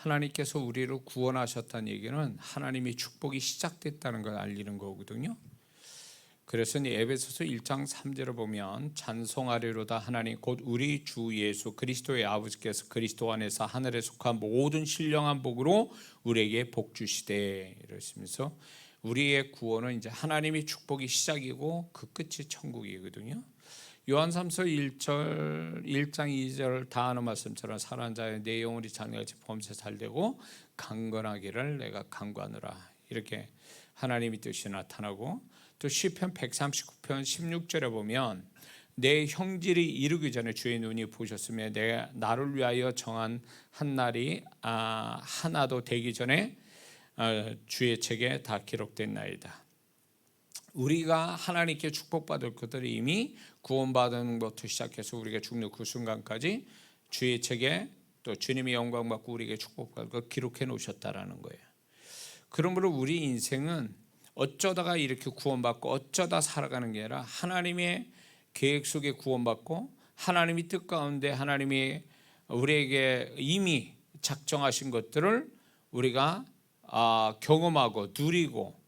하나님께서 우리를 구원하셨다는 얘기는 하나님의 축복이 시작됐다는 걸 알리는 거거든요. 그래서 에베소서 1장 3절을 보면 찬송하리로다 하나님 곧 우리 주 예수 그리스도의 아버지께서 그리스도 안에서 하늘에 속한 모든 신령한 복으로 우리에게 복 주시되, 이러시면서 우리의 구원은 이제 하나님의 축복이 시작이고 그 끝이 천국이거든요. 요한삼서 1장 2절 다 아는 말씀처럼 사랑하는 자여 내 영혼이 장래같이 범죄 잘되고 강건하기를 내가 간구하노라, 이렇게 하나님의 뜻이 나타나고, 또 시편 139편 16절에 보면 내 형질이 이르기 전에 주의 눈이 보셨으며 내가 나를 위하여 정한 한 날이 하나도 되기 전에 주의 책에 다 기록된 나이다. 우리가 하나님께 축복받을 것들이 이미 구원받은 것부터 시작해서 우리가 죽는 그 순간까지 주의 책에 또 주님의 영광 받고 우리에게 축복받을 것 기록해 놓으셨다라는 거예요. 그러므로 우리 인생은 어쩌다가 이렇게 구원받고 어쩌다 살아가는 게 아니라 하나님의 계획 속에 구원받고 하나님의 뜻 가운데 하나님이 우리에게 이미 작정하신 것들을 우리가 경험하고 누리고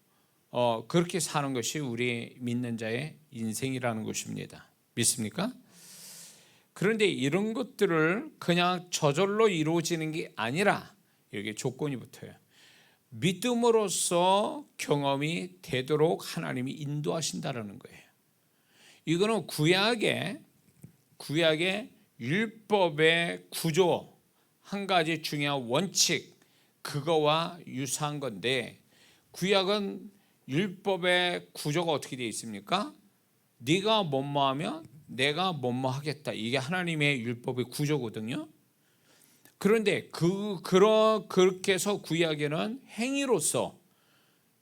그렇게 사는 것이 우리 믿는 자의 인생이라는 것입니다. 믿습니까? 그런데 이런 것들을 그냥 저절로 이루어지는 게 아니라 여기에 조건이 붙어요. 믿음으로써 경험이 되도록 하나님이 인도하신다라는 거예요. 이거는 구약의 율법의 구조 한 가지 중요한 원칙, 그거와 유사한 건데, 구약은 율법의 구조가 어떻게 되어 있습니까? 네가 뭐뭐 하면 내가 뭐뭐 하겠다, 이게 하나님의 율법의 구조거든요. 그런데 그렇게 해서 구약에는 행위로서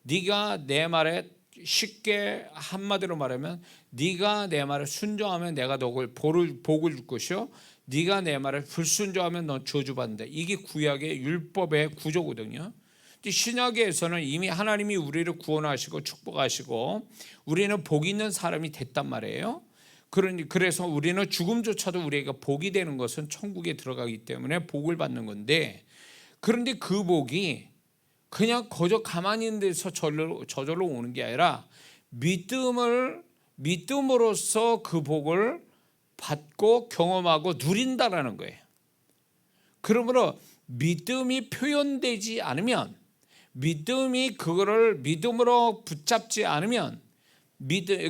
네가 내 말에, 쉽게 한마디로 말하면 네가 내 말을 순종하면 내가 너를 복을 줄 것이요 네가 내 말을 불순종하면 넌 저주받는다. 이게 구약의 율법의 구조거든요. 신약에서는 이미 하나님이 우리를 구원하시고 축복하시고 우리는 복 있는 사람이 됐단 말이에요. 그래서 우리는 죽음조차도 우리가 복이 되는 것은 천국에 들어가기 때문에 복을 받는 건데, 그런데 그 복이 그냥 거저 가만히 있는 데서 저절로 오는 게 아니라 믿음으로써 그 복을 받고 경험하고 누린다라는 거예요. 그러므로 믿음이 표현되지 않으면, 믿음이 그거를 믿음으로 붙잡지 않으면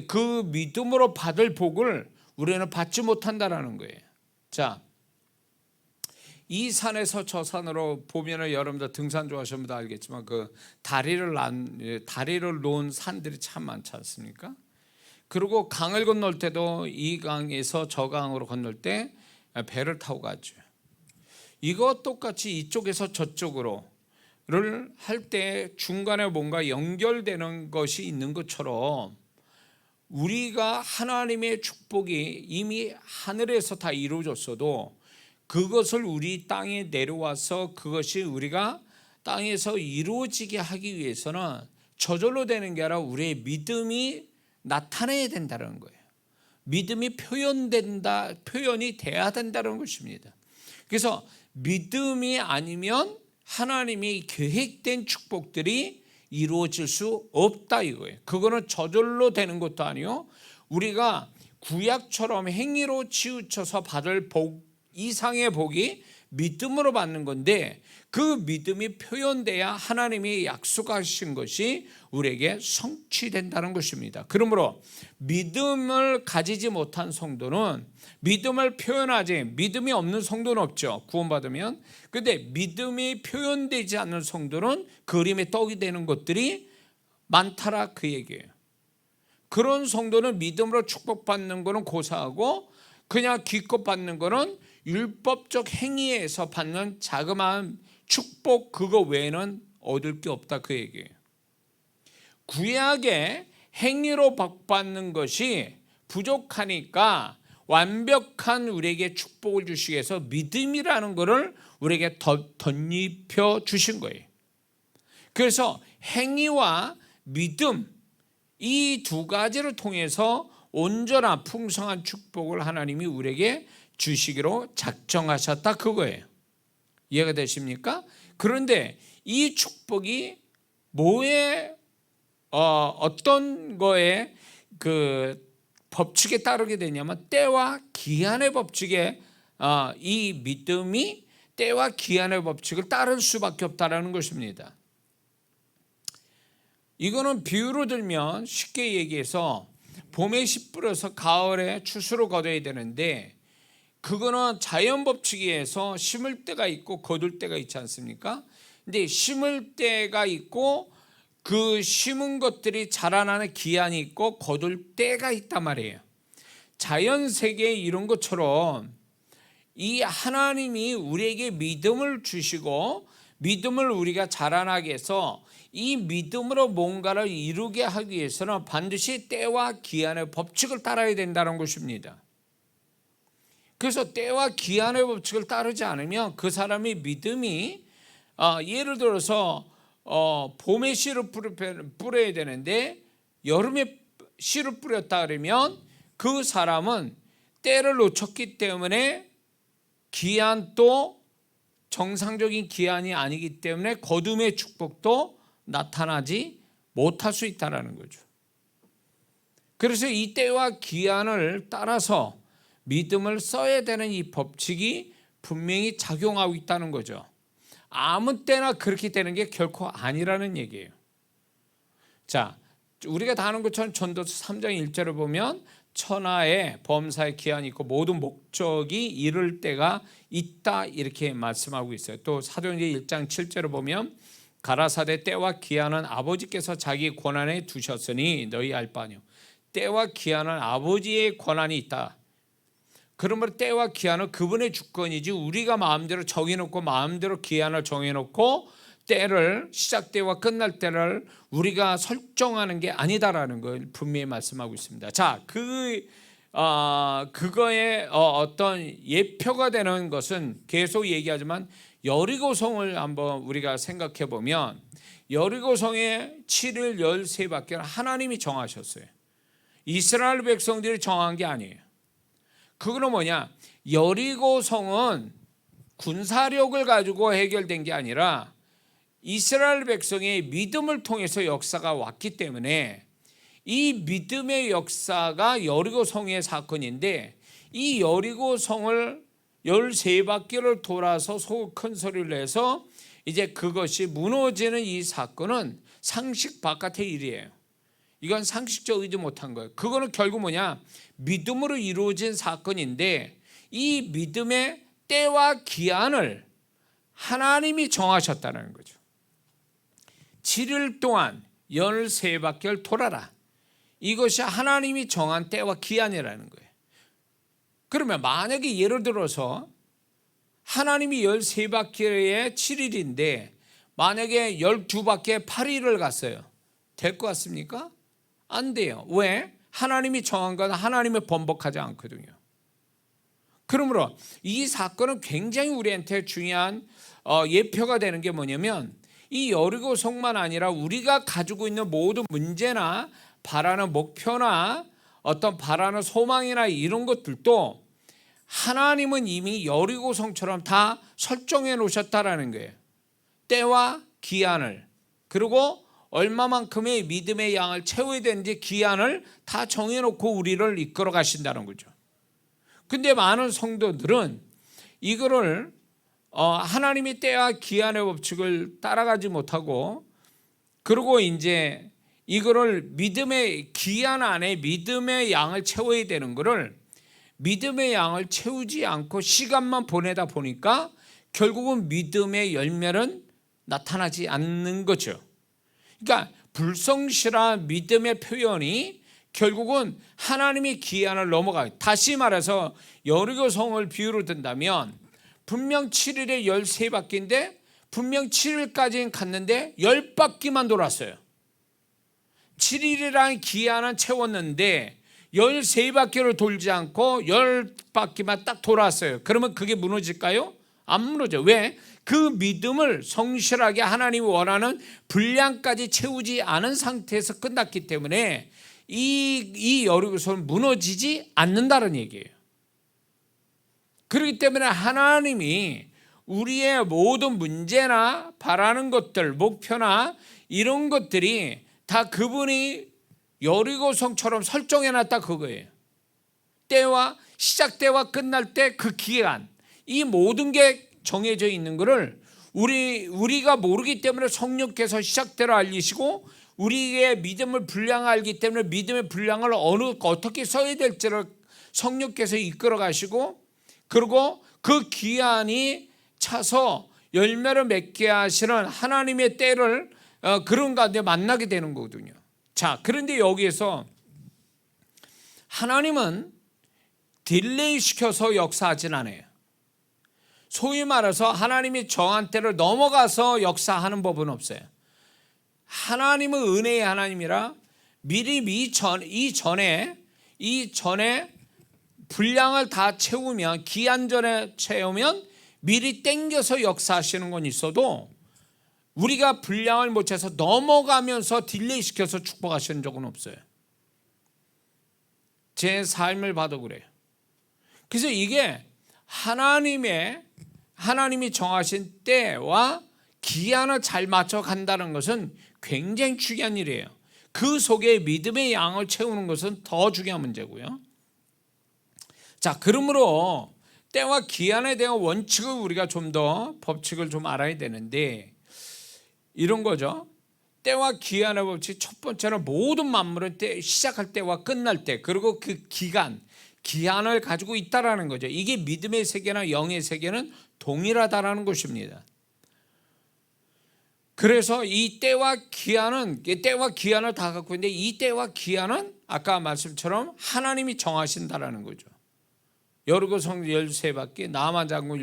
그 믿음으로 받을 복을 우리는 받지 못한다라는 거예요. 자, 이 산에서 저 산으로 보면은 여러분들 등산 좋아하시는 분들 알겠지만 그 다리를 놓은 산들이 참 많지 않습니까? 그리고 강을 건널 때도 이 강에서 저 강으로 건널 때 배를 타고 가죠. 이거 똑같이 이쪽에서 저쪽으로를 할 때 중간에 뭔가 연결되는 것이 있는 것처럼 우리가 하나님의 축복이 이미 하늘에서 다 이루어졌어도 그것을 우리 땅에 내려와서 그것이 우리가 땅에서 이루어지게 하기 위해서는 저절로 되는 게 아니라 우리의 믿음이 나타내야 된다는 거예요. 믿음이 표현이 돼야 된다는 것입니다. 그래서 믿음이 아니면 하나님이 계획된 축복들이 이루어질 수 없다 이거예요. 그거는 저절로 되는 것도 아니요, 우리가 구약처럼 행위로 치우쳐서 받을 복 이상의 복이 믿음으로 받는 건데, 그 믿음이 표현돼야 하나님이 약속하신 것이 우리에게 성취된다는 것입니다. 그러므로 믿음을 가지지 못한 성도는, 믿음을 표현하지, 믿음이 없는 성도는 없죠, 구원받으면. 그런데 믿음이 표현되지 않는 성도는 그림의 떡이 되는 것들이 많다라 그 얘기예요. 그런 성도는 믿음으로 축복받는 거는 고사하고 그냥 기껏 받는 거는 율법적 행위에서 받는 자그마한 축복, 그거 외에는 얻을 게 없다 그 얘기예요. 구약의 행위로 복받는 것이 부족하니까 완벽한 우리에게 축복을 주시기 위해서 믿음이라는 것을 우리에게 덧입혀 주신 거예요. 그래서 행위와 믿음, 이 두 가지를 통해서 온전한 풍성한 축복을 하나님이 우리에게 주시기로 작정하셨다 그거예요. 이해가 되십니까? 그런데 이 축복이 뭐에 어떤 거에 그 법칙에 따르게 되냐면 때와 기한의 법칙에 이 믿음이 때와 기한의 법칙을 따를 수밖에 없다라는 것입니다. 이거는 비유로 들면 쉽게 얘기해서 봄에 씨 뿌려서 가을에 추수를 거둬야 되는데 그거는 자연 법칙에 의해서 심을 때가 있고 거둘 때가 있지 않습니까? 근데 심을 때가 있고 그 심은 것들이 자라나는 기한이 있고 거둘 때가 있단 말이에요. 자연 세계에 이런 것처럼 이 하나님이 우리에게 믿음을 주시고 믿음을 우리가 자라나게 해서 이 믿음으로 뭔가를 이루게 하기 위해서는 반드시 때와 기한의 법칙을 따라야 된다는 것입니다. 그래서 때와 기한의 법칙을 따르지 않으면 그 사람의 믿음이 예를 들어서 봄에 씨를 뿌려야 되는데 여름에 씨를 뿌렸다 그러면 그 사람은 때를 놓쳤기 때문에 기한도 정상적인 기한이 아니기 때문에 거둠의 축복도 나타나지 못할 수 있다는 거죠. 그래서 이 때와 기한을 따라서 믿음을 써야 되는 이 법칙이 분명히 작용하고 있다는 거죠. 아무 때나 그렇게 되는 게 결코 아니라는 얘기예요. 자, 우리가 다 아는 것처럼 전도서 3장 1절을 보면 천하에 범사의 기한이 있고 모든 목적이 이를 때가 있다 이렇게 말씀하고 있어요. 또 사도행전 1장 7절을 보면 가라사대 때와 기한은 아버지께서 자기 권한에 두셨으니 너희 알 바 아니요. 때와 기한은 아버지의 권한이 있다. 그러므로 때와 기한은 그분의 주권이지 우리가 마음대로 정해놓고 마음대로 기한을 정해놓고 때를 시작 때와 끝날 때를 우리가 설정하는 게 아니다라는 걸 분명히 말씀하고 있습니다. 자, 그거의 어떤 예표가 되는 것은 계속 얘기하지만 여리고성을 한번 우리가 생각해 보면 여리고성의 7일 13바퀴를 하나님이 정하셨어요. 이스라엘 백성들이 정한 게 아니에요. 그거는 뭐냐? 여리고성은 군사력을 가지고 해결된 게 아니라 이스라엘 백성의 믿음을 통해서 역사가 왔기 때문에 이 믿음의 역사가 여리고성의 사건인데 이 여리고성을 13바퀴를 돌아서 큰 소리를 내서 이제 그것이 무너지는 이 사건은 상식 바깥의 일이에요. 이건 상식적이지 못한 거예요. 그거는 결국 뭐냐? 믿음으로 이루어진 사건인데 이 믿음의 때와 기한을 하나님이 정하셨다는 거죠. 7일 동안 13바퀴를 돌아라. 이것이 하나님이 정한 때와 기한이라는 거예요. 그러면 만약에 예를 들어서 하나님이 13바퀴에 7일인데 만약에 12바퀴에 8일을 갔어요. 될 것 같습니까? 안 돼요. 왜? 하나님이 정한 건 하나님을 번복하지 않거든요. 그러므로 이 사건은 굉장히 우리한테 중요한 예표가 되는 게 뭐냐면 이 여리고성만 아니라 우리가 가지고 있는 모든 문제나 바라는 목표나 어떤 바라는 소망이나 이런 것들도 하나님은 이미 여리고성처럼 다 설정해 놓으셨다라는 거예요. 때와 기한을, 그리고 얼마만큼의 믿음의 양을 채워야 되는지 기한을 다 정해놓고 우리를 이끌어 가신다는 거죠. 근데 많은 성도들은 이거를 하나님이 때와 기한의 법칙을 따라가지 못하고 그리고 이제 이거를 믿음의 기한 안에 믿음의 양을 채워야 되는 거를 믿음의 양을 채우지 않고 시간만 보내다 보니까 결국은 믿음의 열매는 나타나지 않는 거죠. 그러니까 불성실한 믿음의 표현이 결국은 하나님의 기한을 넘어가요. 다시 말해서 여리고성을 비유로 든다면 분명 7일에 13바퀴인데 분명 7일까지는 갔는데 10바퀴만 돌았어요. 7일이라는 기한은 채웠는데 13바퀴를 돌지 않고 10바퀴만 딱 돌았어요. 그러면 그게 무너질까요? 안 무너져. 왜? 그 믿음을 성실하게 하나님이 원하는 분량까지 채우지 않은 상태에서 끝났기 때문에 이 여리고성은 무너지지 않는다는 얘기예요. 그렇기 때문에 하나님이 우리의 모든 문제나 바라는 것들, 목표나 이런 것들이 다 그분이 여리고성처럼 설정해놨다 그거예요. 때와 시작 때와 끝날 때 그 기간, 이 모든 게 정해져 있는 것을 우리가 모르기 때문에 성령께서 시작대로 알리시고, 우리의 믿음을 분량 알기 때문에 믿음의 분량을 어떻게 써야 될지를 성령께서 이끌어 가시고, 그리고 그 기한이 차서 열매를 맺게 하시는 하나님의 때를 그런 가운데 만나게 되는 거거든요. 자, 그런데 여기에서 하나님은 딜레이 시켜서 역사하진 않아요. 소위 말해서 하나님이 정한 때를 넘어가서 역사하는 법은 없어요. 하나님은 은혜의 하나님이라 미리 이전에 분량을 다 채우면, 기한 전에 채우면 미리 땡겨서 역사하시는 건 있어도 우리가 분량을 못 채서 넘어가면서 딜레이 시켜서 축복하시는 적은 없어요. 제 삶을 봐도 그래요. 그래서 이게 하나님이 정하신 때와 기한을 잘 맞춰 간다는 것은 굉장히 중요한 일이에요. 그 속에 믿음의 양을 채우는 것은 더 중요한 문제고요. 자, 그러므로 때와 기한에 대한 원칙을 우리가 좀 더 법칙을 좀 알아야 되는데, 이런 거죠. 때와 기한의 법칙, 첫 번째는 모든 만물은 시작할 때와 끝날 때, 그리고 그 기한을 가지고 있다라는 거죠. 이게 믿음의 세계나 영의 세계는 동일하다라는 것입니다. 그래서 이 때와 기한을 다 갖고 있는데, 이 때와 기한은 아까 말씀처럼 하나님이 정하신다라는 거죠. 여리고성 13바퀴, 나만 장군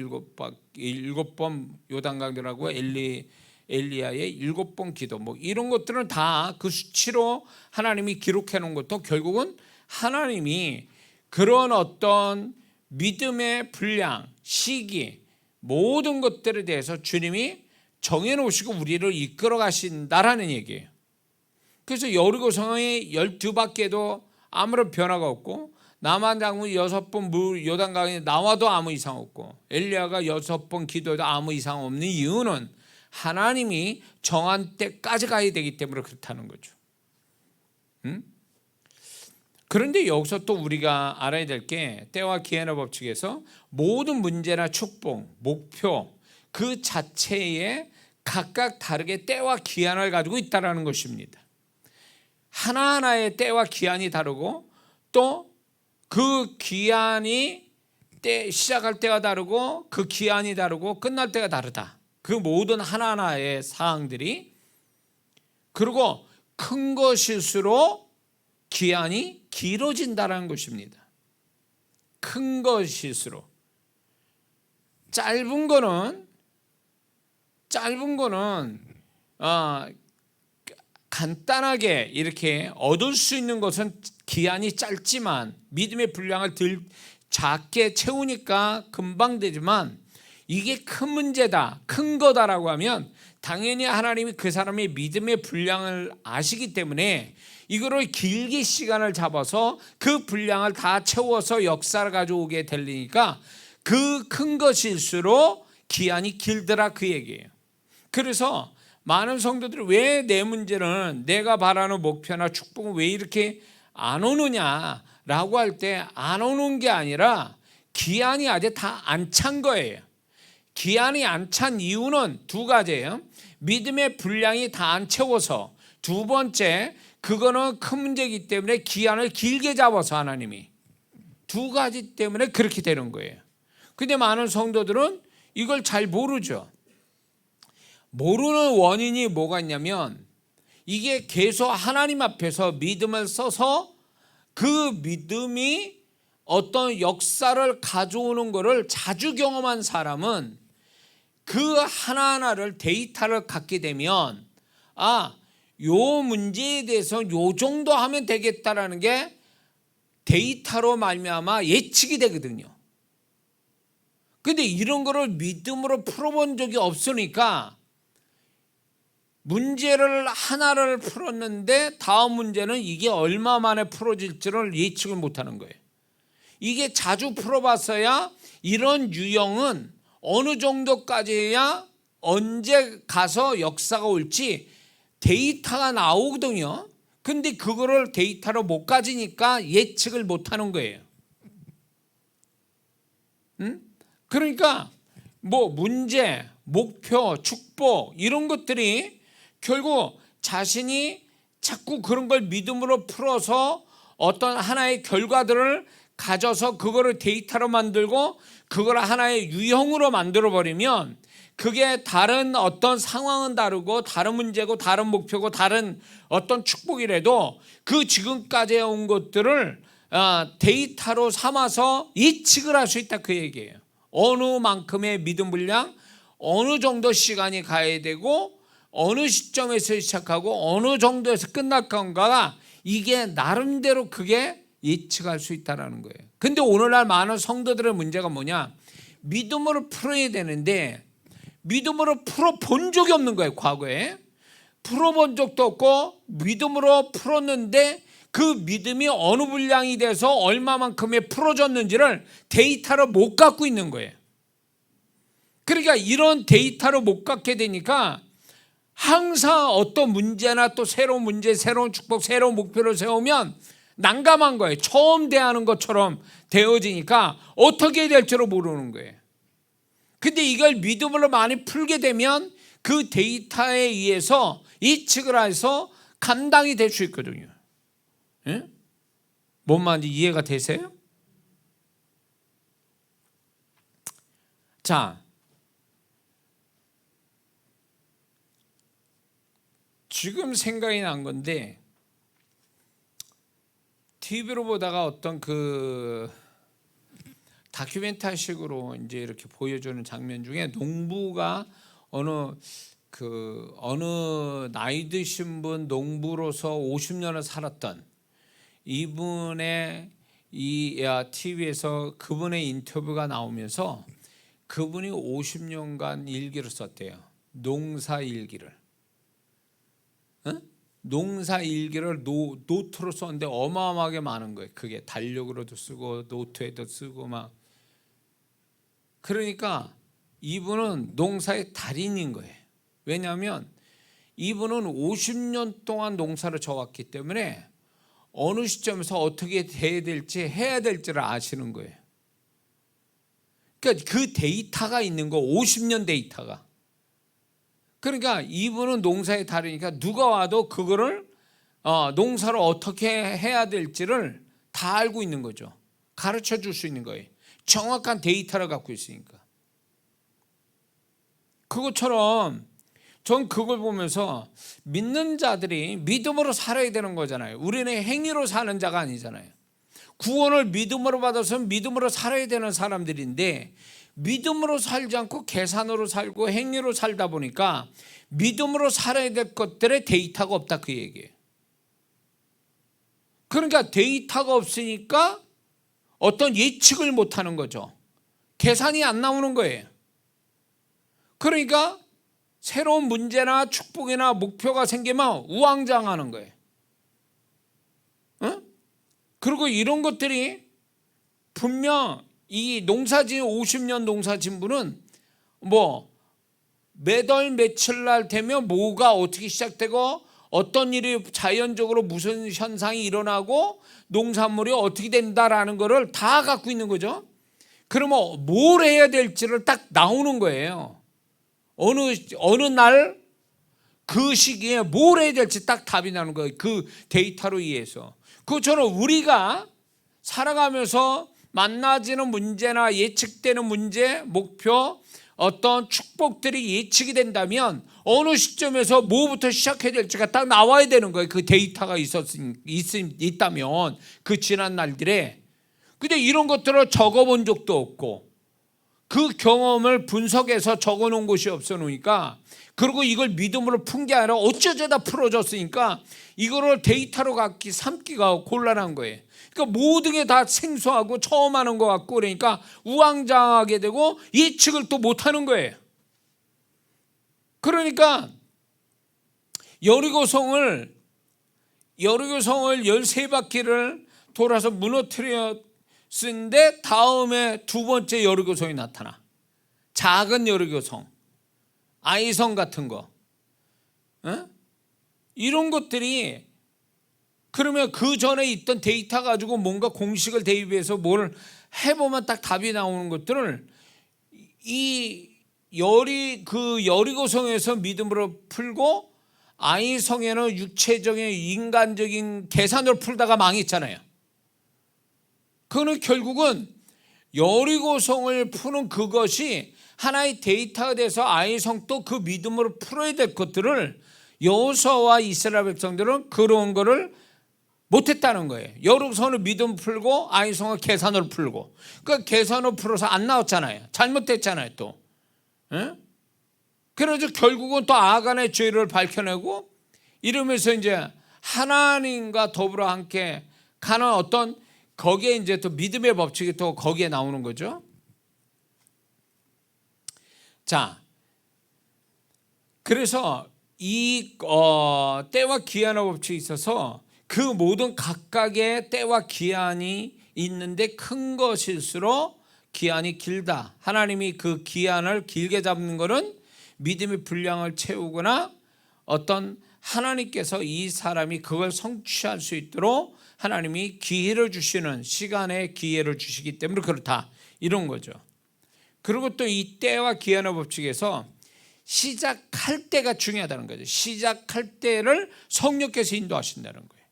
7번 요단강들하고 엘리야의 7번 기도, 뭐 이런 것들은 다 그 수치로 하나님이 기록해 놓은 것도 결국은 하나님이 그런 어떤 믿음의 분량, 시기, 모든 것들에 대해서 주님이 정해 놓으시고 우리를 이끌어 가신다라는 얘기예요. 그래서 여리고성의 12바퀴에도 아무런 변화가 없고, 나만 장군 6번 요단강에 나와도 아무 이상 없고, 엘리야가 6번 기도해도 아무 이상 없는 이유는 하나님이 정한 때까지 가야 되기 때문에 그렇다는 거죠. 그런데 여기서 또 우리가 알아야 될 게, 때와 기한의 법칙에서 모든 문제나 축복, 목표 그 자체에 각각 다르게 때와 기한을 가지고 있다는 것입니다. 하나하나의 때와 기한이 다르고, 또 그 기한이 시작할 때가 다르고, 그 기한이 다르고, 끝날 때가 다르다. 그 모든 하나하나의 사항들이. 그리고 큰 것일수록 기한이 길어진다는 것입니다. 큰 것일수록. 짧은 거는 간단하게 이렇게 얻을 수 있는 것은 기한이 짧지만, 믿음의 분량을 작게 채우니까 금방 되지만, 이게 큰 문제다, 큰 거다라고 하면 당연히 하나님이 그 사람의 믿음의 분량을 아시기 때문에 이거를 길게 시간을 잡아서 그 분량을 다 채워서 역사를 가져오게 되니까 그 큰 것일수록 기한이 길더라, 그 얘기예요. 그래서 많은 성도들이 왜 내 문제는, 내가 바라는 목표나 축복은 왜 이렇게 안 오느냐라고 할 때, 안 오는 게 아니라 기한이 아직 다 안 찬 거예요. 기한이 안 찬 이유는 두 가지예요. 믿음의 분량이 다 안 채워서, 두 번째, 그거는 큰 문제이기 때문에 기한을 길게 잡아서 하나님이, 두 가지 때문에 그렇게 되는 거예요. 근데 많은 성도들은 이걸 잘 모르죠. 모르는 원인이 뭐가 있냐면, 이게 계속 하나님 앞에서 믿음을 써서 그 믿음이 어떤 역사를 가져오는 것을 자주 경험한 사람은 그 하나하나를 데이터를 갖게 되면, 요 문제에 대해서 요 정도 하면 되겠다라는 게 데이터로 말미암아 예측이 되거든요. 근데 이런 거를 믿음으로 풀어본 적이 없으니까, 문제를 하나를 풀었는데 다음 문제는 이게 얼마 만에 풀어질지를 예측을 못하는 거예요. 이게 자주 풀어봤어야 이런 유형은 어느 정도까지 해야 언제 가서 역사가 올지 데이터가 나오거든요. 근데 그거를 데이터로 못 가지니까 예측을 못 하는 거예요. 그러니까 뭐 문제, 목표, 축복 이런 것들이 결국 자신이 자꾸 그런 걸 믿음으로 풀어서 어떤 하나의 결과들을 가져서 그거를 데이터로 만들고 그걸 하나의 유형으로 만들어 버리면 그게 다른 어떤 상황은 다르고 다른 문제고 다른 목표고 다른 어떤 축복이라도 그 지금까지 온 것들을 데이터로 삼아서 예측을 할 수 있다 그 얘기예요. 어느 만큼의 믿음 분량, 어느 정도 시간이 가야 되고 어느 시점에서 시작하고 어느 정도에서 끝날 건가가 이게 나름대로 그게 예측할 수 있다는 거예요. 근데 오늘날 많은 성도들의 문제가 뭐냐? 믿음으로 풀어야 되는데 믿음으로 풀어본 적이 없는 거예요. 과거에 풀어본 적도 없고 믿음으로 풀었는데 그 믿음이 어느 분량이 돼서 얼마만큼의 풀어졌는지를 데이터로 못 갖고 있는 거예요. 그러니까 이런 데이터로 못 갖게 되니까 항상 어떤 문제나 또 새로운 문제, 새로운 축복, 새로운 목표를 세우면 난감한 거예요. 처음 대하는 것처럼 되어지니까 어떻게 해야 될지를 모르는 거예요. 근데 이걸 믿음으로 많이 풀게 되면 그 데이터에 의해서 예측을 해서 감당이 될 수 있거든요. 예? 뭔 말인지 이해가 되세요? 자, 지금 생각이 난 건데 TV로 보다가 어떤 그 다큐멘터리식으로 이제 이렇게 보여주는 장면 중에 농부가 어느 나이 드신 분 농부로서 50년을 살았던 이분의 이 TV에서 그분의 인터뷰가 나오면서 그분이 50년간 일기를 썼대요. 농사 일기를. 농사 일기를 노트로 썼는데 어마어마하게 많은 거예요. 그게 달력으로도 쓰고 노트에도 쓰고 막. 그러니까 이분은 농사의 달인인 거예요. 왜냐하면 이분은 50년 동안 농사를 져왔기 때문에 어느 시점에서 어떻게 해야 될지를 아시는 거예요. 그러니까 그 데이터가 있는 거, 50년 데이터가. 그러니까 이분은 농사의 달이니까 누가 와도 그거를 농사를 어떻게 해야 될지를 다 알고 있는 거죠. 가르쳐 줄 수 있는 거예요. 정확한 데이터를 갖고 있으니까. 그것처럼 전 그걸 보면서 믿는 자들이 믿음으로 살아야 되는 거잖아요. 우리는 행위로 사는 자가 아니잖아요. 구원을 믿음으로 받아서 믿음으로 살아야 되는 사람들인데 믿음으로 살지 않고 계산으로 살고 행위로 살다 보니까 믿음으로 살아야 될 것들의 데이터가 없다 그 얘기예요. 그러니까 데이터가 없으니까 어떤 예측을 못하는 거죠. 계산이 안 나오는 거예요. 그러니까 새로운 문제나 축복이나 목표가 생기면 우왕좌왕하는 거예요. 그리고 이런 것들이 분명 이 농사진 50년 농사진 분은 뭐 매달 며칠 날 되면 뭐가 어떻게 시작되고 어떤 일이 자연적으로 무슨 현상이 일어나고 농산물이 어떻게 된다라는 거를 다 갖고 있는 거죠. 그러면 뭘 해야 될지를 딱 나오는 거예요. 어느 날 그 시기에 뭘 해야 될지 딱 답이 나는 거예요. 그 데이터로 의해서. 그것처럼 우리가 살아가면서 만나지는 문제나 예측되는 문제, 목표, 어떤 축복들이 예측이 된다면 어느 시점에서 뭐부터 시작해야 될지가 딱 나와야 되는 거예요. 그 데이터가 있다면 그 지난 날들에. 근데 이런 것들을 적어본 적도 없고 그 경험을 분석해서 적어놓은 곳이 없어 놓으니까 그리고 이걸 믿음으로 푼 게 아니라 어쩌다 풀어졌으니까 이거를 데이터로 삼기가 곤란한 거예요. 그러니까 모든 게 다 생소하고 처음 하는 것 같고 그러니까 우왕좌왕하게 되고 예측을 또 못하는 거예요. 그러니까 여리고성을 13바퀴를 돌아서 무너뜨렸는데 다음에 두 번째 여리고성이 나타나. 작은 여리고성, 아이성 같은 거, 이런 것들이 그러면 그 전에 있던 데이터 가지고 뭔가 공식을 대입해서 뭘 해보면 딱 답이 나오는 것들을 그 여리고성에서 믿음으로 풀고 아이성에는 육체적인 인간적인 계산으로 풀다가 망했잖아요. 그거는 결국은 여리고성을 푸는 그것이 하나의 데이터가 돼서 아이성도 그 믿음으로 풀어야 될 것들을 여호수아와 이스라엘 백성들은 그런 거를 못했다는 거예요. 여리고성을 믿음 풀고 아이성을 계산으로 풀고, 그 계산으로 풀어서 안 나왔잖아요. 잘못됐잖아요 또. 그래서 결국은 또 아간의 죄를 밝혀내고 이러면서 이제 하나님과 더불어 함께 가는 어떤, 거기에 이제 또 믿음의 법칙이 또 거기에 나오는 거죠. 자, 그래서 이 때와 기한의 법칙이 있어서 그 모든 각각의 때와 기한이 있는데 큰 것일수록 기한이 길다. 하나님이 그 기한을 길게 잡는 것은 믿음의 분량을 채우거나 어떤 하나님께서 이 사람이 그걸 성취할 수 있도록 하나님이 기회를 주시는, 시간에 기회를 주시기 때문에 그렇다, 이런 거죠. 그리고 또 이 때와 기한의 법칙에서 시작할 때가 중요하다는 거죠. 시작할 때를 성령께서 인도하신다는 거예요.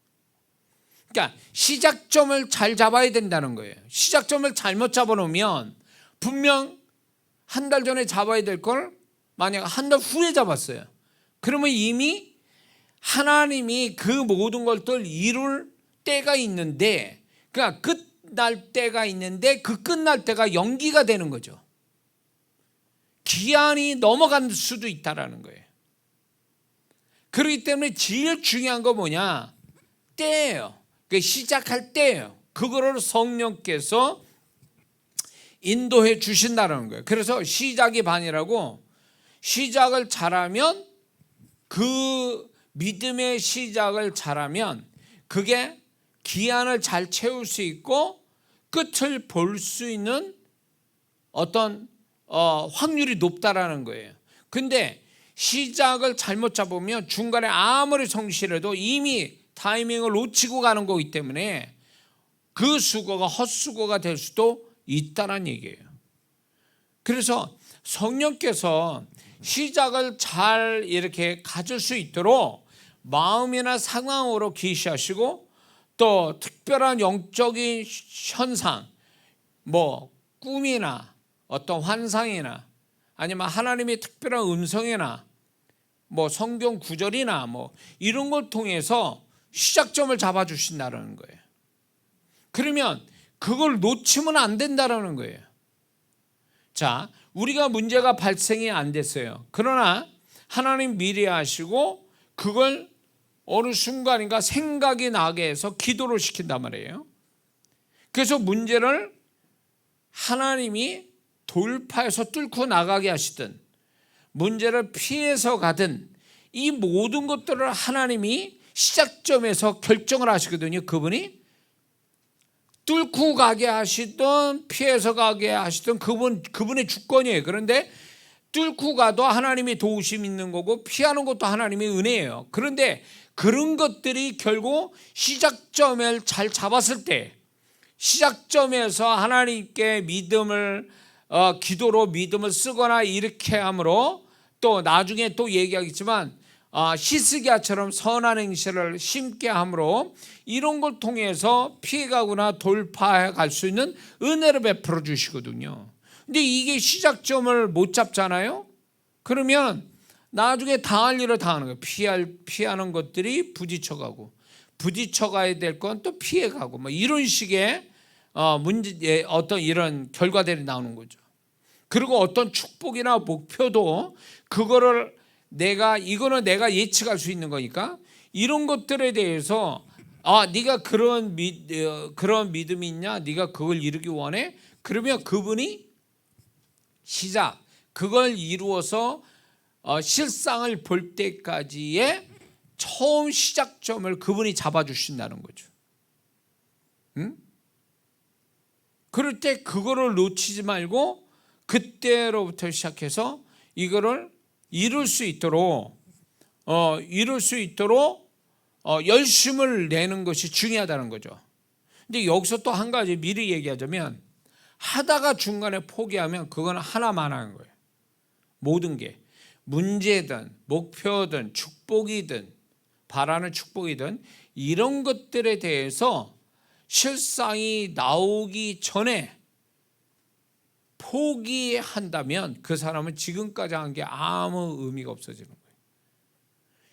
그러니까 시작점을 잘 잡아야 된다는 거예요. 시작점을 잘못 잡아놓으면 분명 한 달 전에 잡아야 될 걸 만약 한 달 후에 잡았어요. 그러면 이미 하나님이 그 모든 것들 이룰 때가 있는데, 그러니까 끝날 때가 있는데 그 끝날 때가 연기가 되는 거죠. 기한이 넘어갈 수도 있다라는 거예요. 그렇기 때문에 제일 중요한 거 뭐냐? 때예요. 그 시작할 때예요. 그거를 성령께서 인도해 주신다는 거예요. 그래서 시작이 반이라고, 시작을 잘하면, 그 믿음의 시작을 잘하면 그게 기한을 잘 채울 수 있고 끝을 볼 수 있는 어떤 확률이 높다라는 거예요. 근데 시작을 잘못 잡으면 중간에 아무리 성실해도 이미 타이밍을 놓치고 가는 거기 때문에 그 수고가 헛수고가 될 수도 있다는 얘기예요. 그래서 성령께서 시작을 잘 이렇게 가질 수 있도록 마음이나 상황으로 계시하시고, 또 특별한 영적인 현상, 뭐 꿈이나 어떤 환상이나 아니면 하나님의 특별한 음성이나 뭐 성경 구절이나 뭐 이런 걸 통해서 시작점을 잡아주신다는 거예요. 그러면 그걸 놓치면 안 된다는 거예요. 자, 우리가 문제가 발생이 안 됐어요. 그러나 하나님 미리 아시고 그걸 어느 순간인가 생각이 나게 해서 기도를 시킨단 말이에요. 그래서 문제를 하나님이 돌파해서 뚫고 나가게 하시든 문제를 피해서 가든 이 모든 것들을 하나님이 시작점에서 결정을 하시거든요. 그분이 뚫고 가게 하시든 피해서 가게 하시든 그분의 주권이에요. 그런데 뚫고 가도 하나님의 도우심이 있는 거고 피하는 것도 하나님의 은혜예요. 그런데 그런 것들이 결국 시작점을 잘 잡았을 때, 시작점에서 하나님께 믿음을 기도로 믿음을 쓰거나 이렇게 함으로, 또 나중에 또 얘기하겠지만 시스기야처럼 선한 행실을 심게 함으로 이런 걸 통해서 피해가거나 돌파해 갈 수 있는 은혜를 베풀어 주시거든요. 근데 이게 시작점을 못 잡잖아요. 그러면 나중에 당할 일을 당하는 거예요. 피하는 것들이 부딪혀가고, 부딪혀가야 될 건 또 피해가고, 뭐 이런 식의 문제, 어떤 이런 결과들이 나오는 거죠. 그리고 어떤 축복이나 목표도 그거를 이거는 내가 예측할 수 있는 거니까 이런 것들에 대해서 네가 그런 믿음이 있냐? 네가 그걸 이루기 원해? 그러면 그분이 그걸 이루어서 실상을 볼 때까지의 처음 시작점을 그분이 잡아주신다는 거죠. 응? 그럴 때 그거를 놓치지 말고 그때로부터 시작해서 이거를 이룰 수 있도록 열심을 내는 것이 중요하다는 거죠. 근데 여기서 또 한 가지 미리 얘기하자면, 하다가 중간에 포기하면 그건 하나만 하는 거예요. 모든 게 문제든 목표든 축복이든 바라는 축복이든 이런 것들에 대해서 실상이 나오기 전에 포기한다면 그 사람은 지금까지 한 게 아무 의미가 없어지는 거예요.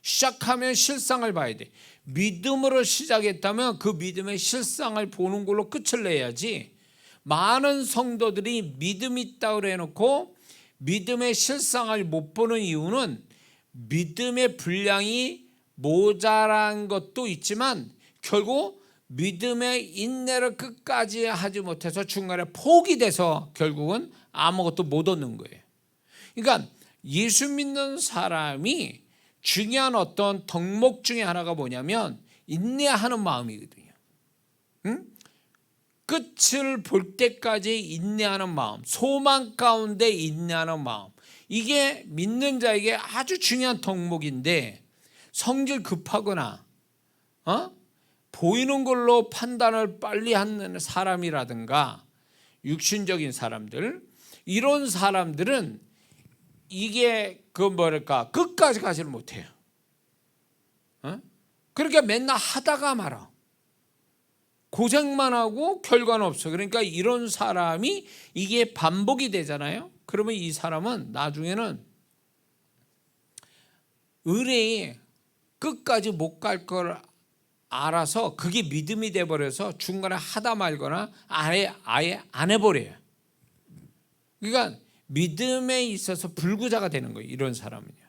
시작하면 실상을 봐야 돼. 믿음으로 시작했다면 그 믿음의 실상을 보는 걸로 끝을 내야지, 많은 성도들이 믿음이 있다고 해놓고 믿음의 실상을 못 보는 이유는 믿음의 분량이 모자란 것도 있지만 결국 믿음의 인내를 끝까지 하지 못해서 중간에 포기돼서 결국은 아무것도 못 얻는 거예요. 그러니까 예수 믿는 사람이 중요한 어떤 덕목 중에 하나가 뭐냐면 인내하는 마음이거든요. 끝을 볼 때까지 인내하는 마음, 소망 가운데 인내하는 마음, 이게 믿는 자에게 아주 중요한 덕목인데, 성질 급하거나 보이는 걸로 판단을 빨리 하는 사람이라든가 육신적인 사람들, 이런 사람들은 이게 끝까지 가지를 못해요. 그러니까 맨날 하다가 말아. 고생만 하고 결과는 없어. 그러니까 이런 사람이 이게 반복이 되잖아요. 그러면 이 사람은 나중에는 의뢰에 끝까지 못 갈 걸 알아서 그게 믿음이 돼버려서 중간에 하다 말거나 아예 안 해버려요. 그러니까 믿음에 있어서 불구자가 되는 거예요, 이런 사람은요.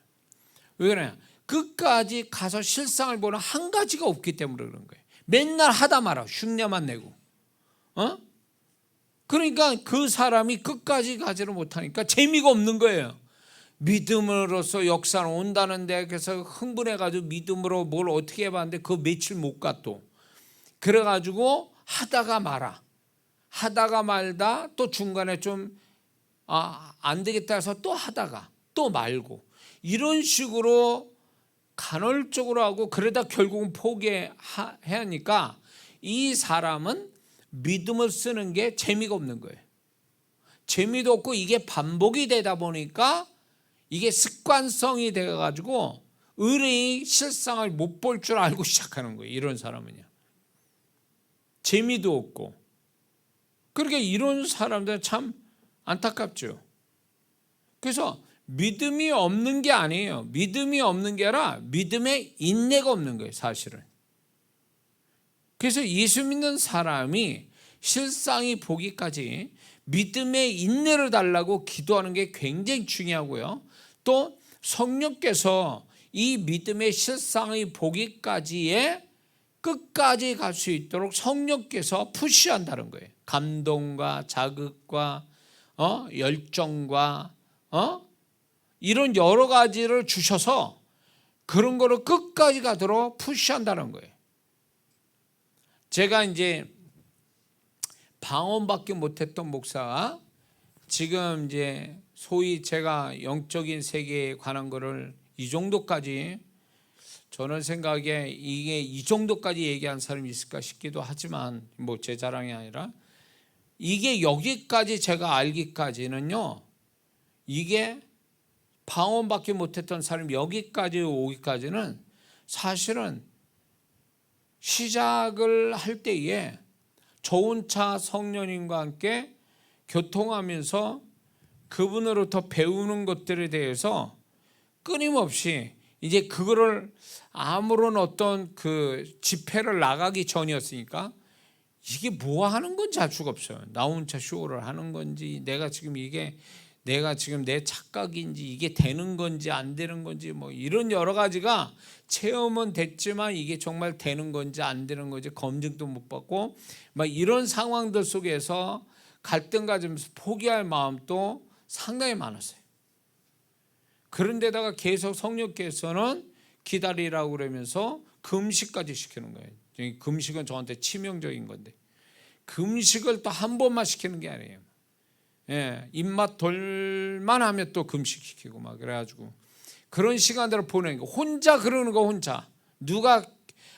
왜 그러냐? 끝까지 가서 실상을 보는 한 가지가 없기 때문에 그런 거예요. 맨날 하다 말아, 흉내만 내고. 그러니까 그 사람이 끝까지 가지를 못하니까 재미가 없는 거예요. 믿음으로써 역사는 온다는데, 그래서 흥분해가지고 믿음으로 뭘 어떻게 해봤는데 그거 며칠 못 가 또. 그래가지고 하다가 말다 또 중간에 좀 안 되겠다 해서 또 하다가 또 말고, 이런 식으로 간헐적으로 하고 그러다 결국은 포기해야 하니까 이 사람은 믿음을 쓰는 게 재미가 없는 거예요. 재미도 없고 이게 반복이 되다 보니까 이게 습관성이 되어가지고 의뢰의 실상을 못 볼 줄 알고 시작하는 거예요, 이런 사람은요. 재미도 없고. 그러니까 이런 사람들은 참 안타깝죠. 그래서 믿음이 없는 게 아니에요. 믿음이 없는 게 아니라 믿음의 인내가 없는 거예요, 사실은. 그래서 예수 믿는 사람이 실상이 보기까지 믿음의 인내를 달라고 기도하는 게 굉장히 중요하고요. 또 성령께서 이 믿음의 실상이 보기까지의 끝까지 갈 수 있도록 성령께서 푸시한다는 거예요. 감동과 자극과 열정과 이런 여러 가지를 주셔서 그런 거를 끝까지 가도록 푸시한다는 거예요. 제가 이제 방언밖에 못했던 목사가 지금 이제 소위 제가 영적인 세계에 관한 거를 이 정도까지, 저는 생각에 이게 이 정도까지 얘기한 사람이 있을까 싶기도 하지만 뭐 제 자랑이 아니라, 이게 여기까지 제가 알기까지는요, 이게 방언밖에 못했던 사람이 여기까지 오기까지는 사실은 시작을 할 때에 저 혼자 성령님과 함께 교통하면서 그분으로부터 배우는 것들에 대해서 끊임없이 이제 그거를 아무런 어떤 그 집회를 나가기 전이었으니까 이게 뭐 하는 건지 알 수가 없어요. 나 혼자 쇼를 하는 건지, 내가 지금 내 착각인지, 이게 되는 건지 안 되는 건지, 뭐 이런 여러 가지가 체험은 됐지만 이게 정말 되는 건지 안 되는 건지 검증도 못 받고, 막 이런 상황들 속에서 갈등 가지면서 포기할 마음도 상당히 많았어요. 그런데다가 계속 성령께서는 기다리라고 그러면서 금식까지 시키는 거예요. 금식은 저한테 치명적인 건데, 금식을 또 한 번만 시키는 게 아니에요. 입맛 돌만 하면 또 금식시키고 막 그래가지고 그런 시간들을 보내는 거. 혼자 그러는 거. 혼자 누가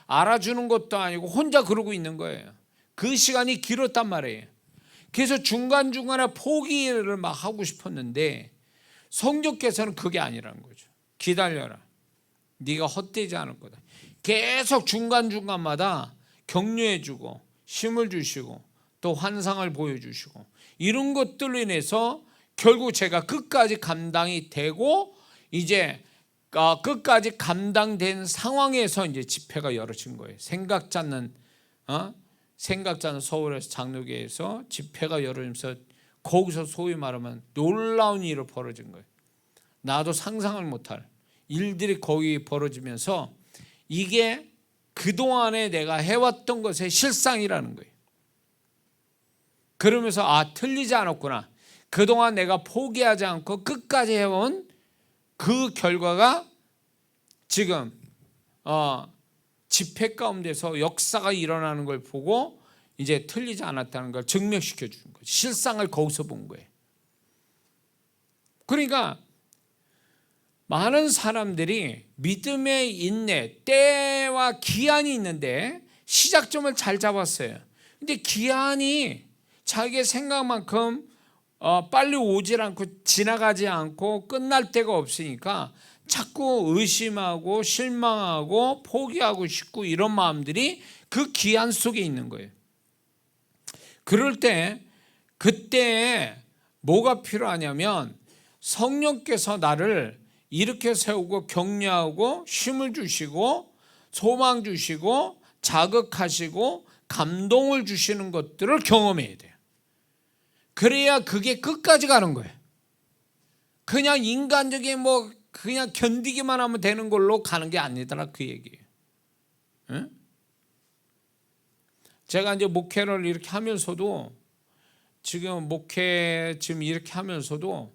알아주는 것도 아니고 혼자 그러고 있는 거예요. 그 시간이 길었단 말이에요. 그래서 중간중간에 포기를 막 하고 싶었는데 성령께서는 그게 아니라는 거죠. 기다려라. 네가 헛되지 않을 거다. 계속 중간중간마다 격려해주고 힘을 주시고 또 환상을 보여주시고 이런 것들로 인해서 결국 제가 끝까지 감당이 되고 이제 끝까지 감당된 상황에서 이제 집회가 열어진 거예요. 생각지 않는 서울에서 장로교에서 집회가 열어지면서 거기서 소위 말하면 놀라운 일이 벌어진 거예요. 나도 상상을 못할 일들이 거기 벌어지면서 이게 그동안에 내가 해왔던 것의 실상이라는 거예요. 그러면서 틀리지 않았구나. 그동안 내가 포기하지 않고 끝까지 해온 그 결과가 지금 집회 가운데서 역사가 일어나는 걸 보고 이제 틀리지 않았다는 걸 증명시켜 주는 거예요. 실상을 거기서 본 거예요. 그러니까 많은 사람들이 믿음의 인내, 때와 기한이 있는데 시작점을 잘 잡았어요. 근데 기한이 자기의 생각만큼 빨리 오질 않고 지나가지 않고 끝날 데가 없으니까 자꾸 의심하고 실망하고 포기하고 싶고 이런 마음들이 그 기한 속에 있는 거예요. 그럴 때 그때 뭐가 필요하냐면 성령께서 나를 이렇게 세우고 격려하고 힘을 주시고 소망 주시고 자극하시고 감동을 주시는 것들을 경험해야 돼요. 그래야 그게 끝까지 가는 거예요. 그냥 인간적인 그냥 견디기만 하면 되는 걸로 가는 게 아니더라 그 얘기예요. 응? 제가 이제 목회를 이렇게 하면서도 지금 이렇게 하면서도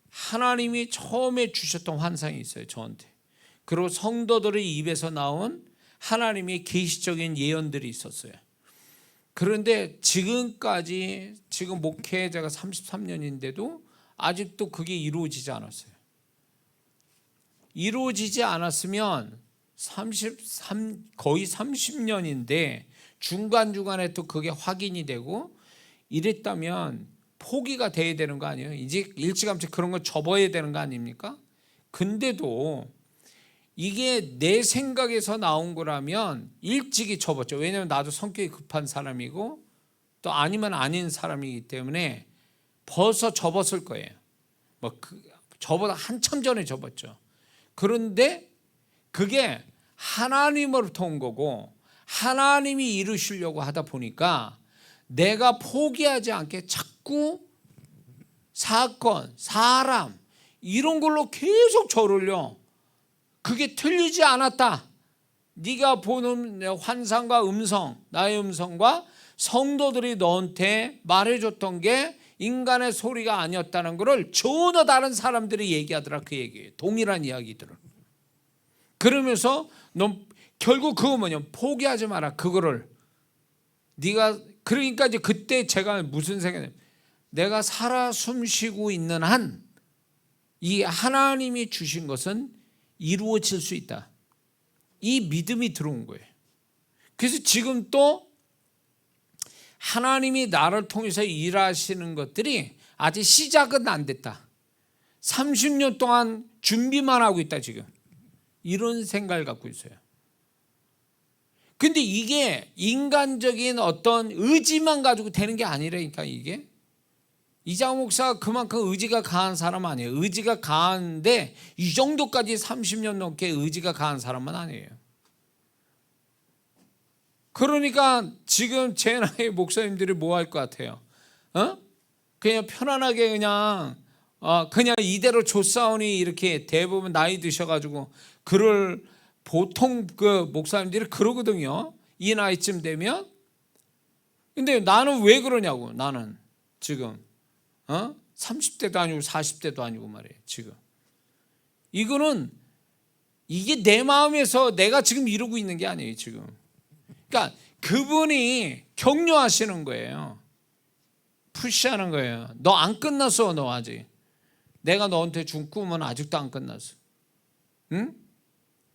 하나님이 처음에 주셨던 환상이 있어요 저한테. 그리고 성도들의 입에서 나온 하나님의 계시적인 예언들이 있었어요. 그런데 지금까지 지금 목회 제가 33년인데도 아직도 그게 이루어지지 않았어요. 이루어지지 않았으면 거의 30년인데 중간중간에 또 그게 확인이 되고 이랬다면 포기가 돼야 되는 거 아니에요? 이제 일찌감치 그런 거 접어야 되는 거 아닙니까? 근데도 이게 내 생각에서 나온 거라면 일찍이 접었죠. 왜냐하면 나도 성격이 급한 사람이고 또 아니면 아닌 사람이기 때문에 벌써 접었을 거예요. 저보다 한참 전에 접었죠. 그런데 그게 하나님으로부터 온 거고 하나님이 이루시려고 하다 보니까 내가 포기하지 않게 자꾸 사건, 사람 이런 걸로 계속 저를요. 그게 틀리지 않았다. 네가 보는 환상과 음성, 나의 음성과 성도들이 너한테 말해줬던 게 인간의 소리가 아니었다는 것을 전혀 다른 사람들이 얘기하더라 그 얘기예요. 동일한 이야기들을. 그러면서 넌 결국 그거 포기하지 마라 그거를. 네가 그러니까 이제 그때 제가 무슨 생각이냐면 내가 살아 숨쉬고 있는 한 이 하나님이 주신 것은 이루어질 수 있다. 이 믿음이 들어온 거예요. 그래서 지금 또 하나님이 나를 통해서 일하시는 것들이 아직 시작은 안 됐다. 30년 동안 준비만 하고 있다 지금. 이런 생각을 갖고 있어요. 근데 이게 인간적인 어떤 의지만 가지고 되는 게 아니라니까 이게. 이장호 목사가 그만큼 의지가 강한 사람 아니에요. 의지가 강한데 이 정도까지 30년 넘게 의지가 강한 사람은 아니에요. 그러니까 지금 제 나이 목사님들이 뭐 할 것 같아요? 그냥 편안하게 그냥 이대로 조사오니 이렇게 대부분 나이 드셔가지고 그럴 보통 그 목사님들이 그러거든요. 이 나이쯤 되면. 근데 나는 왜 그러냐고. 나는 지금 30대도 아니고 40대도 아니고 말이에요. 지금 이게 내 마음에서 내가 지금 이루고 있는 게 아니에요. 지금 그러니까 그분이 격려하시는 거예요. 푸시하는 거예요. 너 안 끝났어. 너 아직. 내가 너한테 준 꿈은 아직도 안 끝났어. 응?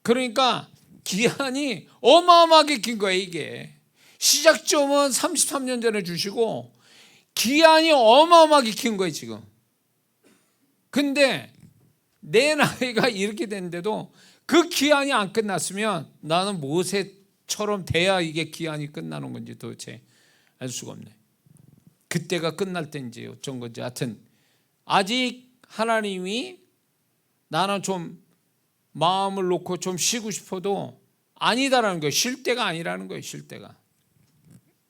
그러니까 기한이 어마어마하게 긴 거예요. 이게 시작점은 33년 전에 주시고 기한이 어마어마하게 긴 거예요 지금. 근데 내 나이가 이렇게 됐는데도 그 기한이 안 끝났으면 나는 모세처럼 돼야 이게 기한이 끝나는 건지 도대체 알 수가 없네. 그때가 끝날 때인지 어쩐 건지 하여튼 아직 하나님이 나는 좀 마음을 놓고 좀 쉬고 싶어도 아니다라는 거예요. 쉴 때가 아니라는 거예요. 쉴 때가.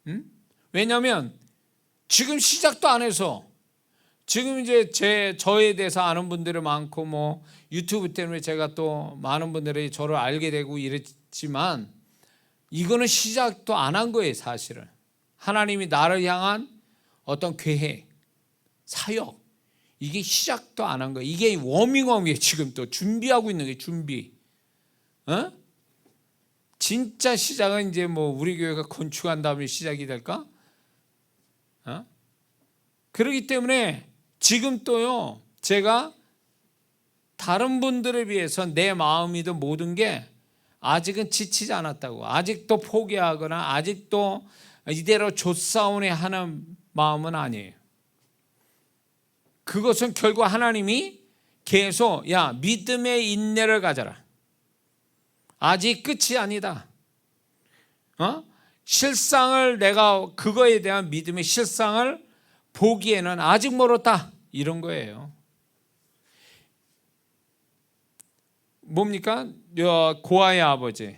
응? 왜냐하면 지금 시작도 안 해서 지금 이제 저에 대해서 아는 분들이 많고 뭐 유튜브 때문에 제가 또 많은 분들이 저를 알게 되고 이랬지만 이거는 시작도 안 한 거예요. 사실은 하나님이 나를 향한 어떤 계획, 사역 이게 시작도 안 한 거예요. 이게 워밍업이에요. 지금 또 준비하고 있는 게 준비. 어? 진짜 시작은 이제 뭐 우리 교회가 건축한 다음에 시작이 될까? 어? 그렇기 때문에 지금 또요 제가 다른 분들에 비해서 내 마음이든 모든 게 아직은 지치지 않았다고, 아직도 포기하거나 아직도 이대로 조사오네 하는 마음은 아니에요. 그것은 결국 하나님이 계속 야 믿음의 인내를 가져라. 아직 끝이 아니다. 실상을 내가 그거에 대한 믿음의 실상을 보기에는 아직 멀었다. 이런 거예요. 뭡니까? 고아의 아버지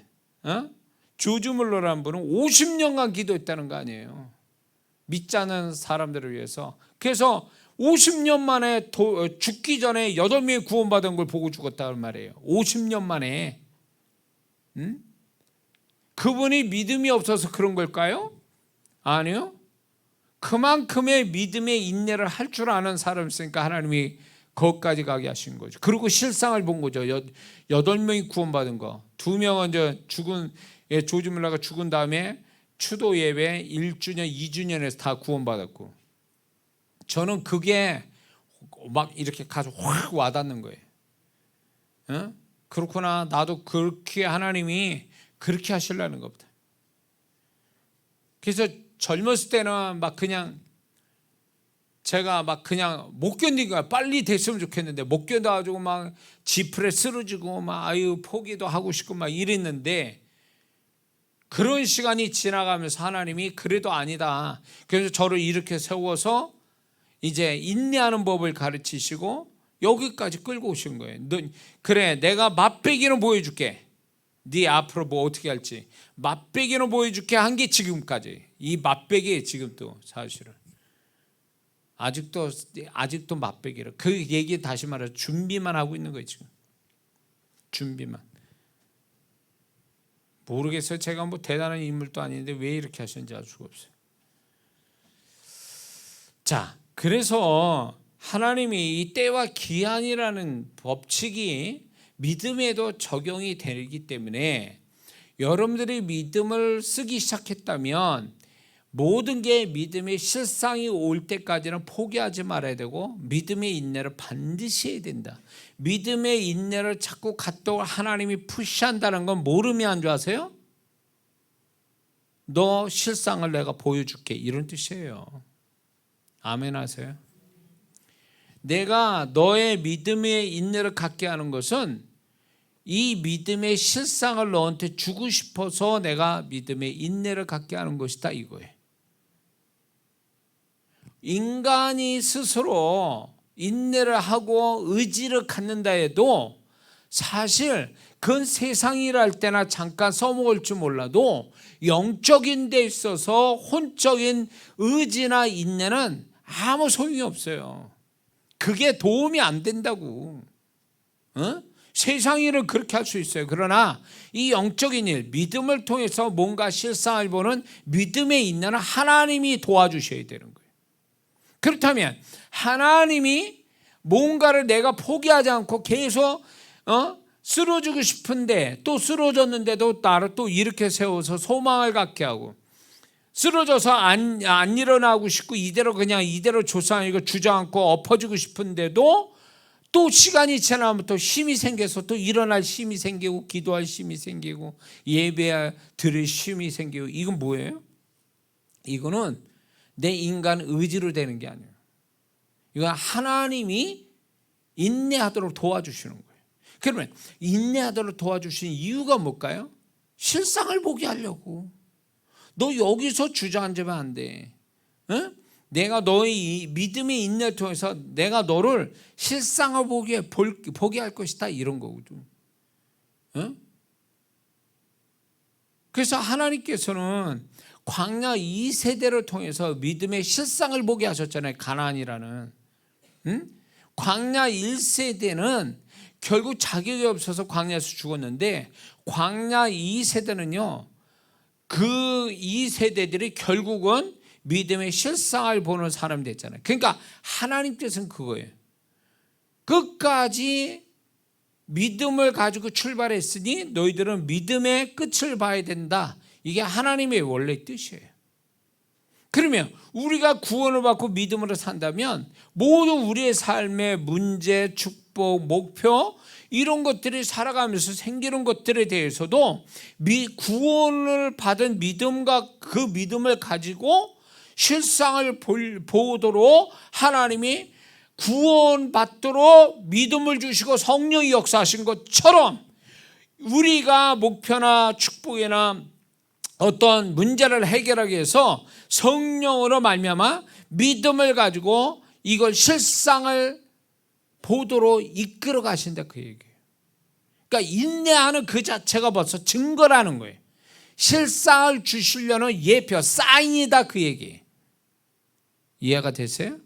조지 물러라는 분은 50년간 기도했다는 거 아니에요. 믿지 않는 사람들을 위해서. 그래서 50년 만에 죽기 전에 8명이 구원받은 걸 보고 죽었다는 말이에요. 50년 만에. 그분이 믿음이 없어서 그런 걸까요? 아니요. 그만큼의 믿음의 인내를 할 줄 아는 사람이었으니까 하나님이 거기까지 가게 하신 거죠. 그리고 실상을 본 거죠. 8명이 구원받은 거. 2명은 이제 조지 물러가 죽은 다음에 추도 예배 1주년, 2주년에서 다 구원받았고, 저는 그게 막 이렇게 가서 확 와닿는 거예요. 그렇구나. 나도 그렇게 하나님이 그렇게 하시려는 것보다. 그래서 젊었을 때는 막 그냥 제가 막 그냥 못 견딘 거야. 빨리 됐으면 좋겠는데 못 견뎌가지고 막 지풀에 쓰러지고 막 아유 포기도 하고 싶고 막 이랬는데, 그런 시간이 지나가면서 하나님이 그래도 아니다. 그래서 저를 이렇게 세워서 이제 인내하는 법을 가르치시고 여기까지 끌고 오신 거예요. 그래 내가 맛배기는 보여줄게. 네 앞으로 뭐 어떻게 할지 맛배기는 보여줄게 한 게 지금까지. 이 맛배기 지금도 사실은 아직도 맛배기로 그 얘기 다시 말해서 준비만 하고 있는 거예요. 지금 준비만. 모르겠어요. 제가 뭐 대단한 인물도 아닌데 왜 이렇게 하셨는지 알 수가 없어요. 자, 그래서 하나님이 이 때와 기한이라는 법칙이 믿음에도 적용이 되기 때문에 여러분들이 믿음을 쓰기 시작했다면 모든 게 믿음의 실상이 올 때까지는 포기하지 말아야 되고 믿음의 인내를 반드시 해야 된다. 믿음의 인내를 자꾸 갖도록 하나님이 푸시한다는 건 뭘 의미하는 줄 아세요? 너 실상을 내가 보여줄게 이런 뜻이에요. 아멘 하세요. 내가 너의 믿음의 인내를 갖게 하는 것은 이 믿음의 실상을 너한테 주고 싶어서 내가 믿음의 인내를 갖게 하는 것이다 이거예요. 인간이 스스로 인내를 하고 의지를 갖는다 해도 사실 그건 세상이라 할 때나 잠깐 써먹을 줄 몰라도 영적인 데 있어서 혼적인 의지나 인내는 아무 소용이 없어요. 그게 도움이 안 된다고. 세상 일은 그렇게 할 수 있어요. 그러나 이 영적인 일, 믿음을 통해서 뭔가 실상을 보는 믿음의 인내는 하나님이 도와주셔야 되는 거예요. 그렇다면 하나님이 뭔가를 내가 포기하지 않고 계속 쓰러지고 싶은데 또 쓰러졌는데도 나를 또 이렇게 세워서 소망을 갖게 하고 쓰러져서 안 일어나고 싶고 이대로 조상이고 주저앉고 엎어지고 싶은데도 또 시간이 지나면 또 힘이 생겨서 또 일어날 힘이 생기고 기도할 힘이 생기고 예배 드릴 힘이 생기고. 이건 뭐예요? 이거는 내 인간 의지로 되는 게 아니에요. 이건 하나님이 인내하도록 도와주시는 거예요. 그러면 인내하도록 도와주시는 이유가 뭘까요? 실상을 보게 하려고. 너 여기서 주저앉으면 안 돼. 응? 내가 너의 믿음의 인내를 통해서 내가 너를 실상을 보게 할 것이다, 이런 거거든. 응? 그래서 하나님께서는 광야 2세대를 통해서 믿음의 실상을 보게 하셨잖아요. 가나안이라는. 응? 광야 1세대는 결국 자격이 없어서 광야에서 죽었는데, 광야 2세대는요, 그 2세대들이 결국은 믿음의 실상을 보는 사람이 됐잖아요. 그러니까 하나님께서는 그거예요. 끝까지 믿음을 가지고 출발했으니 너희들은 믿음의 끝을 봐야 된다. 이게 하나님의 원래 뜻이에요. 그러면 우리가 구원을 받고 믿음으로 산다면 모든 우리의 삶의 문제, 축복, 목표, 이런 것들이 살아가면서 생기는 것들에 대해서도 구원을 받은 믿음과 그 믿음을 가지고 실상을 보도록 하나님이 구원받도록 믿음을 주시고 성령이 역사하신 것처럼, 우리가 목표나 축복이나 어떤 문제를 해결하기 위해서 성령으로 말미암아 믿음을 가지고 이걸 실상을 보도록 이끌어 가신다, 그 얘기예요. 그러니까 인내하는 그 자체가 벌써 증거라는 거예요. 실상을 주시려는 예표, 사인이다, 그 얘기예요. 이해가 되세요?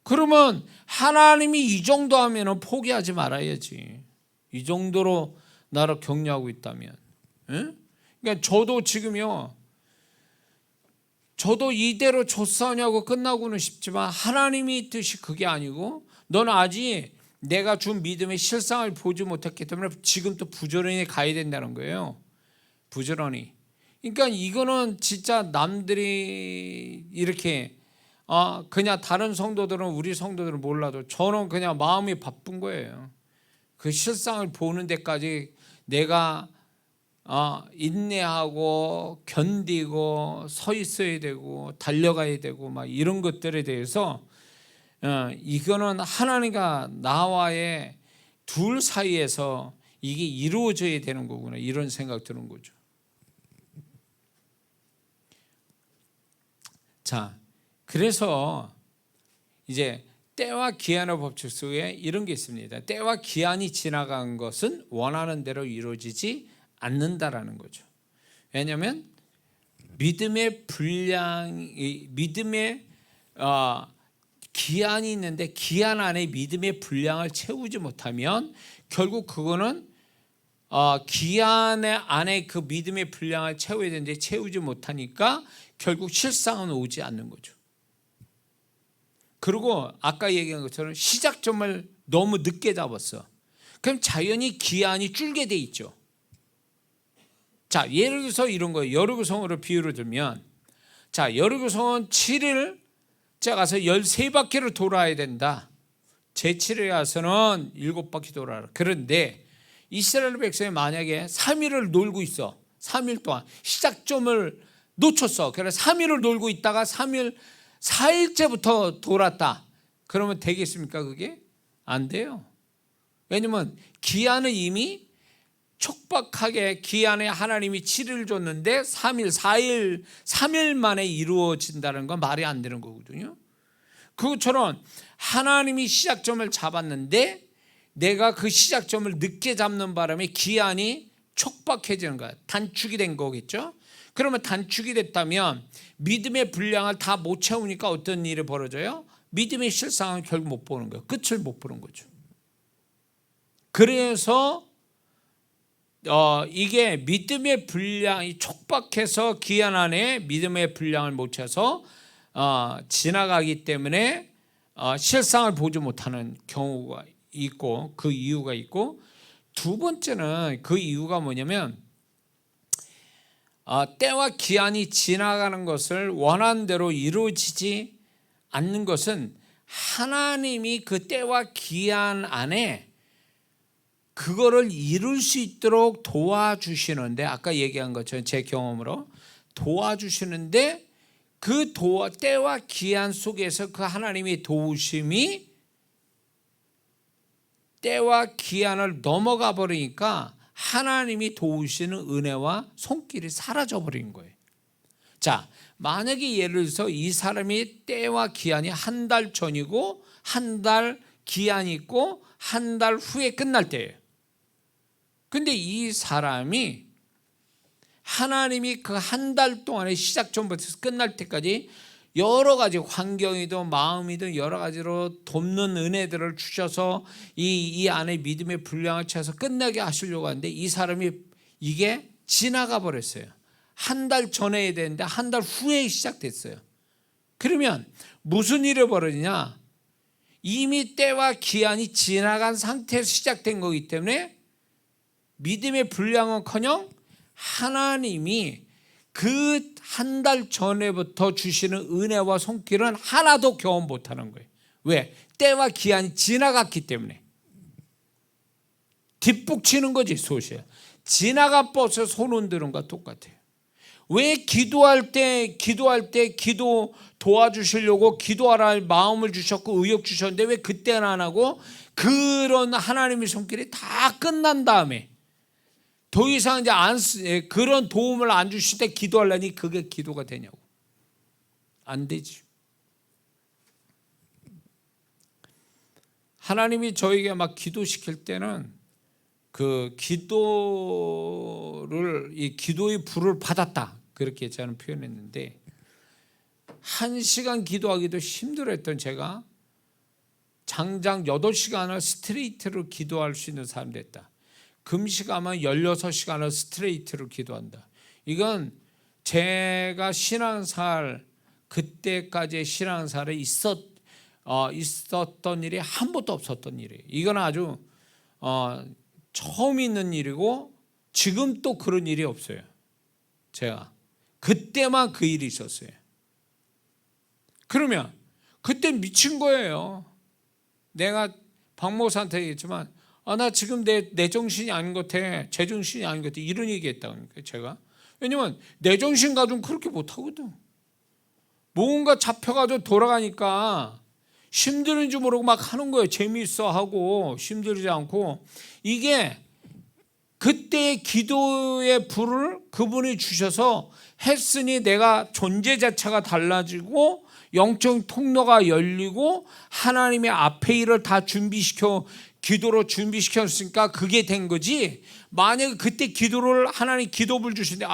그러면 하나님이 이 정도 하면 포기하지 말아야지. 이 정도로 나를 격려하고 있다면. 응? 그러니까 저도 지금요, 저도 이대로 조사하냐고 끝나고는 싶지만 하나님의 뜻이 그게 아니고, 너는 아직 내가 준 믿음의 실상을 보지 못했기 때문에 지금 또 부지런히 가야 된다는 거예요. 부지런히. 그러니까 이거는 진짜 남들이 이렇게 그냥 다른 성도들은, 우리 성도들은 몰라도 저는 그냥 마음이 바쁜 거예요. 그 실상을 보는 데까지 내가 인내하고 견디고 서 있어야 되고 달려가야 되고 막 이런 것들에 대해서 이거는 하나님과 나와의 둘 사이에서 이게 이루어져야 되는 거구나, 이런 생각 드는 거죠. 자, 그래서 이제 때와 기한의 법칙 속에 이런 게 있습니다. 때와 기한이 지나간 것은 원하는 대로 이루어지지 않는다라는 거죠. 왜냐하면 믿음의 기한이 있는데 기한 안에 믿음의 분량을 채우지 못하면 결국 그거는 기한 안에 그 믿음의 분량을 채워야 되는데 채우지 못하니까 결국 실상은 오지 않는 거죠. 그리고 아까 얘기한 것처럼 시작점을 너무 늦게 잡았어. 그럼 자연히 기한이 줄게 돼 있죠. 자, 예를 들어서 이런 거예요. 여리고성으로 비유를 들면, 자, 여리고성은 7일 가서 13바퀴를 돌아야 된다. 제7일에 가서는 7바퀴 돌아라. 그런데 이스라엘 백성이 만약에 3일을 놀고 있어. 3일 동안 시작점을 놓쳤어. 그래서 3일을 놀고 있다가 4일째부터 돌았다. 그러면 되겠습니까? 그게? 안 돼요. 왜냐면 기한은 이미 촉박하게, 기한에 하나님이 7일 줬는데 3일 만에 이루어진다는 건 말이 안 되는 거거든요. 그것처럼 하나님이 시작점을 잡았는데 내가 그 시작점을 늦게 잡는 바람에 기한이 촉박해지는 거야. 단축이 된 거겠죠. 그러면 단축이 됐다면 믿음의 분량을 다 못 채우니까 어떤 일이 벌어져요? 믿음의 실상은 결국 못 보는 거예요. 끝을 못 보는 거죠. 그래서 이게 믿음의 분량이 촉박해서 기한 안에 믿음의 분량을 못 채서 지나가기 때문에 실상을 보지 못하는 경우가 있고, 그 이유가 있고, 두 번째는 그 이유가 뭐냐면 때와 기한이 지나가는 것을 원하는 대로 이루어지지 않는 것은 하나님이 그 때와 기한 안에 그거를 이룰 수 있도록 도와주시는데, 아까 얘기한 것처럼 제 경험으로 도와주시는데, 그 때와 기한 속에서 그 하나님의 도우심이 때와 기한을 넘어가 버리니까 하나님이 도우시는 은혜와 손길이 사라져 버린 거예요. 자, 만약에 예를 들어서 이 사람이 때와 기한이 한 달 전이고 한 달 기한이 있고 한 달 후에 끝날 때예요. 근데 이 사람이 하나님이 그 한 달 동안에 시작 전부터 끝날 때까지 여러 가지 환경이든 마음이든 여러 가지로 돕는 은혜들을 주셔서 이 안에 믿음의 분량을 채워서 끝나게 하시려고 하는데, 이 사람이 이게 지나가 버렸어요. 한 달 전에 해야 되는데 한 달 후에 시작됐어요. 그러면 무슨 일이 벌어지냐? 이미 때와 기한이 지나간 상태에서 시작된 거기 때문에 믿음의 분량은커녕 하나님이 그 한 달 전에부터 주시는 은혜와 손길은 하나도 경험 못하는 거예요. 왜? 때와 기한이 지나갔기 때문에. 뒷북치는 거지, 소시야. 지나가 버서 손 흔드는 것과 똑같아요. 왜 기도할 때 기도 도와주시려고 기도하라 마음을 주셨고 의욕 주셨는데 왜 그때는 안 하고, 그런 하나님의 손길이 다 끝난 다음에 더 이상 이제 그런 도움을 안 주실 때 기도하려니 그게 기도가 되냐고. 안 되지. 하나님이 저에게 막 기도시킬 때는 그 기도의 불을 받았다, 그렇게 저는 표현했는데, 1시간 기도하기도 힘들었던 제가 장장 8시간을 스트레이트로 기도할 수 있는 사람이 됐다. 금식하면 16시간을 스트레이트로 기도한다. 이건 제가 신앙생활, 그때까지의 신앙생활에 있었던 일이 한 번도 없었던 일이에요. 이건 아주 처음 있는 일이고 지금 또 그런 일이 없어요. 제가 그때만 그 일이 있었어요. 그러면 그때 미친 거예요. 내가 박 목사한테 얘기했지만, 나 지금 내 정신이 아닌 것 같아, 제 정신이 아닌 것 같아, 이런 얘기했다니까 제가. 왜냐면 내 정신 가지고는 그렇게 못하거든. 뭔가 잡혀가지고 돌아가니까 힘드는지 모르고 막 하는 거예요. 재미있어 하고 힘들지 않고. 이게 그때의 기도의 불을 그분이 주셔서 했으니 내가 존재 자체가 달라지고 영적 통로가 열리고 하나님의 앞에 일을 다 기도로 준비시켰으니까 그게 된 거지. 만약에 그때 기도를 하나님 기도불 주시는데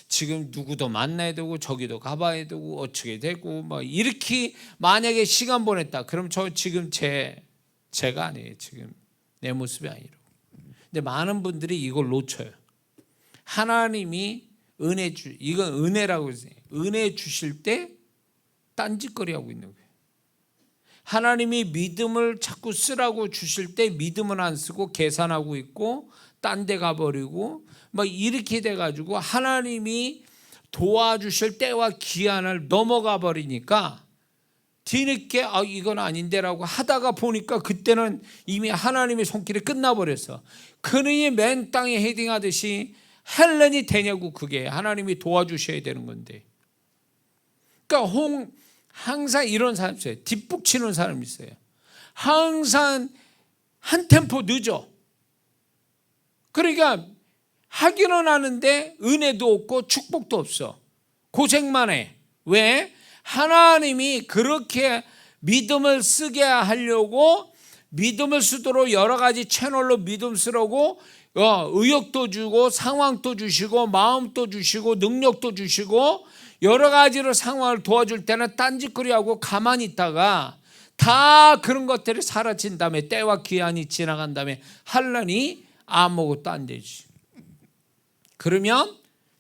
지금 누구도 만나야 되고 저기도 가봐야 되고 어떻게 되고 막 이렇게 만약에 시간 보냈다, 그럼 저 지금 제가 아니에요. 지금 내 모습이 아니라고. 근데 많은 분들이 이걸 놓쳐요. 하나님이 이건 은혜라고 해서 은혜 주실 때 딴짓거리 하고 있는 거예요. 하나님이 믿음을 자꾸 쓰라고 주실 때 믿음은 안 쓰고 계산하고 있고 딴 데 가버리고 막 이렇게 돼가지고 하나님이 도와주실 때와 기한을 넘어가 버리니까 뒤늦게 이건 아닌데라고 하다가 보니까 그때는 이미 하나님의 손길이 끝나버렸어. 그러니 맨 땅에 헤딩하듯이 헬렌이 되냐고. 그게 하나님이 도와주셔야 되는 건데. 그러니까 항상 이런 사람이 있어요. 뒷북치는 사람이 있어요. 항상 한 템포 늦어. 그러니까 하기는 하는데 은혜도 없고 축복도 없어. 고생만 해. 왜? 하나님이 그렇게 믿음을 쓰게 하려고 믿음을 쓰도록 여러 가지 채널로 믿음 쓰라고 의욕도 주고 상황도 주시고 마음도 주시고 능력도 주시고 여러 가지로 상황을 도와줄 때는 딴짓거리하고 가만히 있다가 다 그런 것들이 사라진 다음에 때와 기한이 지나간 다음에 하려니 아무것도 안 되지. 그러면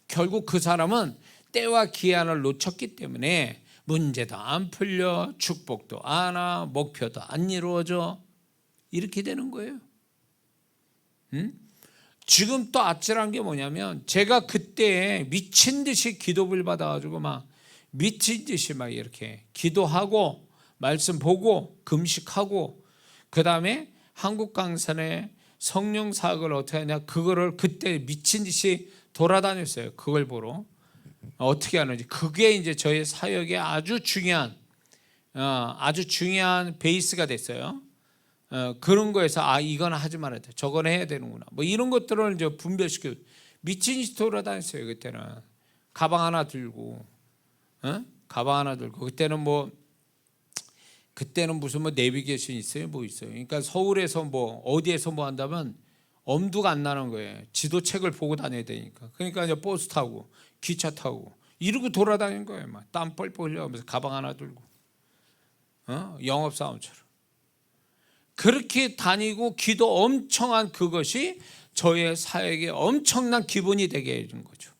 결국 그 사람은 때와 기한을 놓쳤기 때문에 문제도 안 풀려, 축복도 안 와, 목표도 안 이루어져. 이렇게 되는 거예요. 지금 또 아찔한 게 뭐냐면 제가 그때 미친 듯이 기도를 받아가지고 막 미친 듯이 막 이렇게 기도하고 말씀 보고 금식하고 그 다음에 한국 강산에 성령 사역을 어떻게 하냐 그거를 그때 미친 듯이 돌아다녔어요. 그걸 보러 어떻게 하는지 그게 이제 저의 사역의 아주 중요한 베이스가 됐어요. 그런 거에서 이건 하지 말아야 돼, 저건 해야 되는구나, 뭐 이런 것들을 이제 분별시켜 미친 듯이 돌아다녔어요. 그때는 가방 하나 들고, 그때는 무슨 뭐 내비게이션 있어요, 뭐 있어요. 그러니까 서울에서 뭐 어디에서 뭐 한다면 엄두가 안 나는 거예요. 지도책을 보고 다녀야 되니까. 그러니까 이제 버스 타고 기차 타고 이러고 돌아다니는 거예요. 막 땀 뻘뻘 흘려가면서 가방 하나 들고, 영업사원처럼 그렇게 다니고 기도 엄청 한 그것이 저의 사역에 엄청난 기본이 되게 해준 거죠.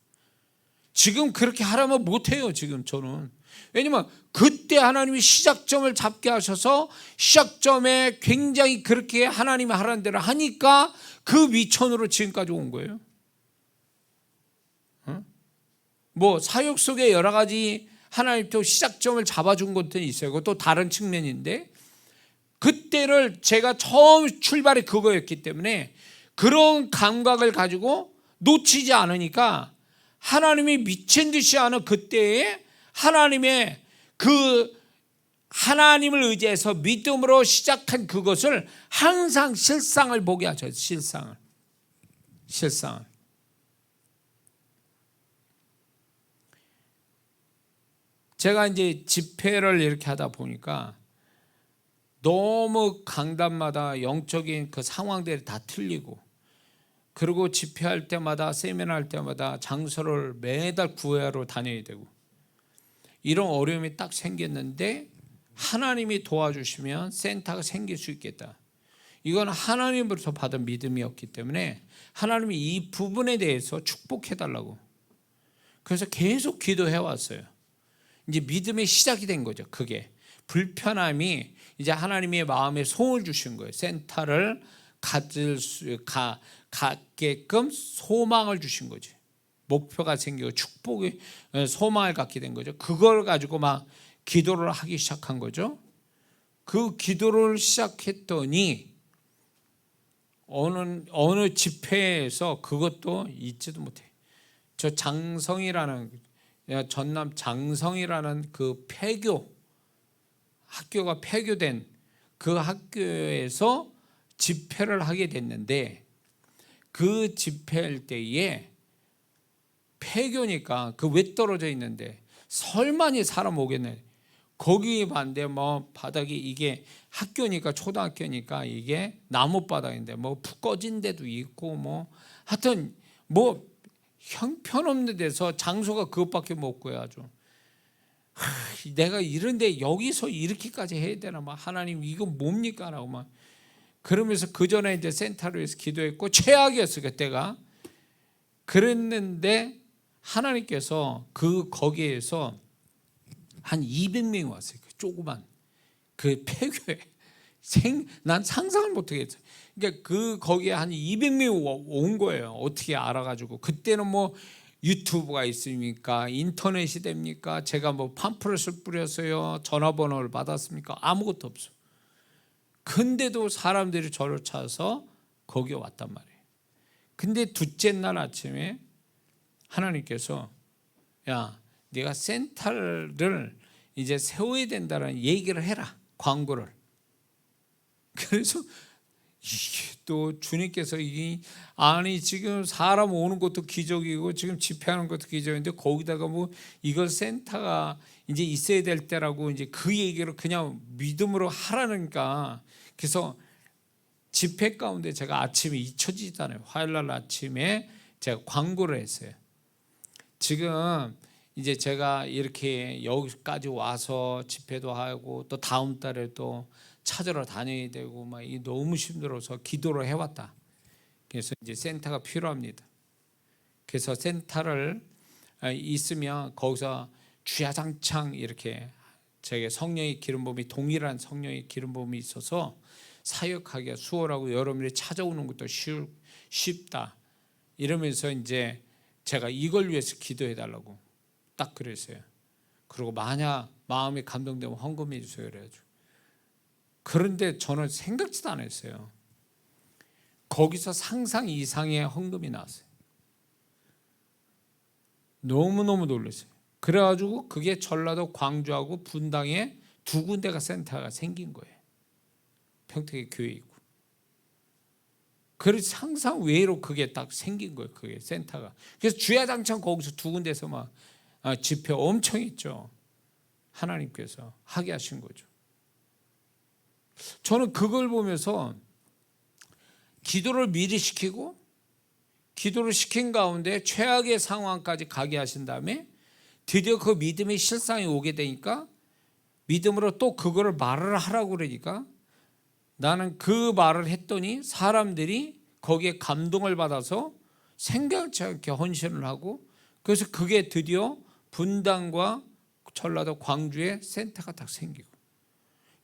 지금 그렇게 하라면 못해요. 지금 저는. 왜냐면 그때 하나님이 시작점을 잡게 하셔서 시작점에 굉장히 그렇게 하나님이 하라는 대로 하니까 그 미천으로 지금까지 온 거예요. 뭐 사역 속에 여러 가지 하나님 또 시작점을 잡아준 것들이 있어요. 그것도 다른 측면인데 그때를 제가 처음 출발이 그거였기 때문에 그런 감각을 가지고 놓치지 않으니까 하나님이 미친 듯이 하는 그때에 하나님의 그 하나님을 의지해서 믿음으로 시작한 그것을 항상 실상을 보게 하죠. 실상을. 제가 이제 집회를 이렇게 하다 보니까 너무 강단마다 영적인 그 상황들이 다 틀리고, 그리고 집회할 때마다 세미나 할 때마다 장소를 매달 구하러 다녀야 되고 이런 어려움이 딱 생겼는데 하나님이 도와주시면 센터가 생길 수 있겠다. 이건 하나님으로부터 받은 믿음이었기 때문에 하나님이 이 부분에 대해서 축복해 달라고 그래서 계속 기도해 왔어요. 이제 믿음의 시작이 된 거죠. 그게 불편함이 이제 하나님의 마음에 소원을 주신 거예요. 센터를 갖게끔 소망을 주신 거지. 목표가 생기고 축복의 소망을 갖게 된 거죠. 그걸 가지고 막 기도를 하기 시작한 거죠. 그 기도를 시작했더니 어느 집회에서 그것도 잊지도 못해. 저 장성이라는 전남 장성이라는 그 학교가 폐교된 그 학교에서 집회를 하게 됐는데 그 집회할 때에 폐교니까 그 왜 떨어져 있는데 설마니 사람 오겠네. 거기 봤는데 뭐 바닥이 이게 학교니까 초등학교니까 이게 나무 바닥인데 뭐 푹 꺼진 데도 있고 뭐 하여튼 뭐 형편없는 데서 장소가 그것밖에 못 구해 아주. 내가 이런데 여기서 이렇게까지 해야 되나 막 하나님 이거 뭡니까 라고 막 그러면서 그 전에 이제 센터를 위해서 기도했고 최악이었어요 그때가. 그랬는데 하나님께서 거기에서 한 200명이 왔어요. 그 조그만 그 폐교에 난 상상을 못하겠어요. 그러니까 거기에 한 200명이 온 거예요. 어떻게 알아가지고 그때는 뭐 유튜브가 있습니까? 인터넷이 됩니까? 제가 뭐 팜플렛을 뿌렸어요? 전화번호를 받았습니까? 아무것도 없어. 근데도 사람들이 저를 찾아서 거기에 왔단 말이에요. 근데 둘째 날 아침에 하나님께서 야, 네가 센터를 이제 세워야 된다는 얘기를 해라. 광고를. 그래서 이게 또 주님께서 아니 지금 사람 오는 것도 기적이고 지금 집회하는 것도 기적인데 거기다가 뭐 이걸 센터가 이제 있어야 될 때라고 이제 그 얘기를 그냥 믿음으로 하라니까. 그래서 집회 가운데 제가 아침에 잊혀지잖아요. 화요일 날 아침에 제가 광고를 했어요. 지금 이제 제가 이렇게 여기까지 와서 집회도 하고 또 다음 달에 또 찾으러 다녀야 되고 막 너무 힘들어서 기도를 해왔다. 그래서 이제 센터가 필요합니다. 그래서 센터를 있으면 거기서 주야장창 이렇게 제게 성령의 기름 부음이 동일한 성령의 기름 부음이 있어서 사역하기가 수월하고 여러분들이 찾아오는 것도 쉽다. 이러면서 이제 제가 이걸 위해서 기도해 달라고 딱 그랬어요. 그리고 만약 마음이 감동되면 헌금해 주세요 그래가지고. 그런데 저는 생각지도 않았어요. 거기서 상상 이상의 헌금이 나왔어요. 너무너무 놀랐어요. 그래가지고 그게 전라도 광주하고 분당에 두 군데가 센터가 생긴 거예요. 평택에 교회 있고. 그래서 상상 외로 그게 딱 생긴 거예요. 그게 센터가. 그래서 주야장창 거기서 두 군데서 막 집회 엄청 했죠. 하나님께서 하게 하신 거죠. 저는 그걸 보면서 기도를 미리 시키고 기도를 시킨 가운데 최악의 상황까지 가게 하신 다음에 드디어 그 믿음의 실상이 오게 되니까 믿음으로 또 그거를 말을 하라고 그러니까 나는 그 말을 했더니 사람들이 거기에 감동을 받아서 생각지 않게 헌신을 하고 그래서 그게 드디어 분당과 전라도 광주에 센터가 딱 생기고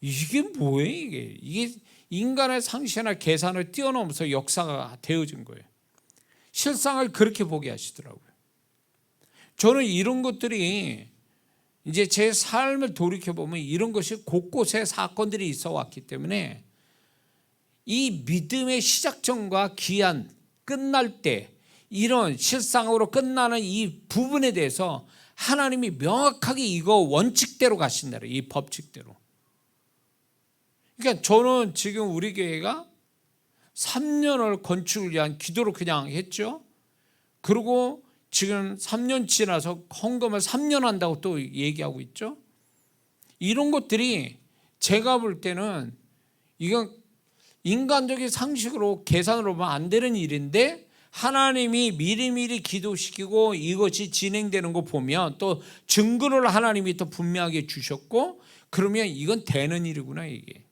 이게 뭐예요 이게 인간의 상식이나 계산을 뛰어넘어서 역사가 되어진 거예요. 실상을 그렇게 보게 하시더라고요. 저는 이런 것들이 이제 제 삶을 돌이켜보면 이런 것이 곳곳에 사건들이 있어 왔기 때문에 이 믿음의 시작점과 기한 끝날 때 이런 실상으로 끝나는 이 부분에 대해서 하나님이 명확하게 이거 원칙대로 가신다. 이 법칙대로. 그러니까 저는 지금 우리 교회가 3년을 건축을 위한 기도를 그냥 했죠. 그리고 지금 3년 지나서 헌금을 3년 한다고 또 얘기하고 있죠. 이런 것들이 제가 볼 때는 이건 인간적인 상식으로 계산으로 보면 안 되는 일인데 하나님이 미리미리 기도시키고 이것이 진행되는 거 보면 또 증거를 하나님이 또 분명하게 주셨고 그러면 이건 되는 일이구나. 이게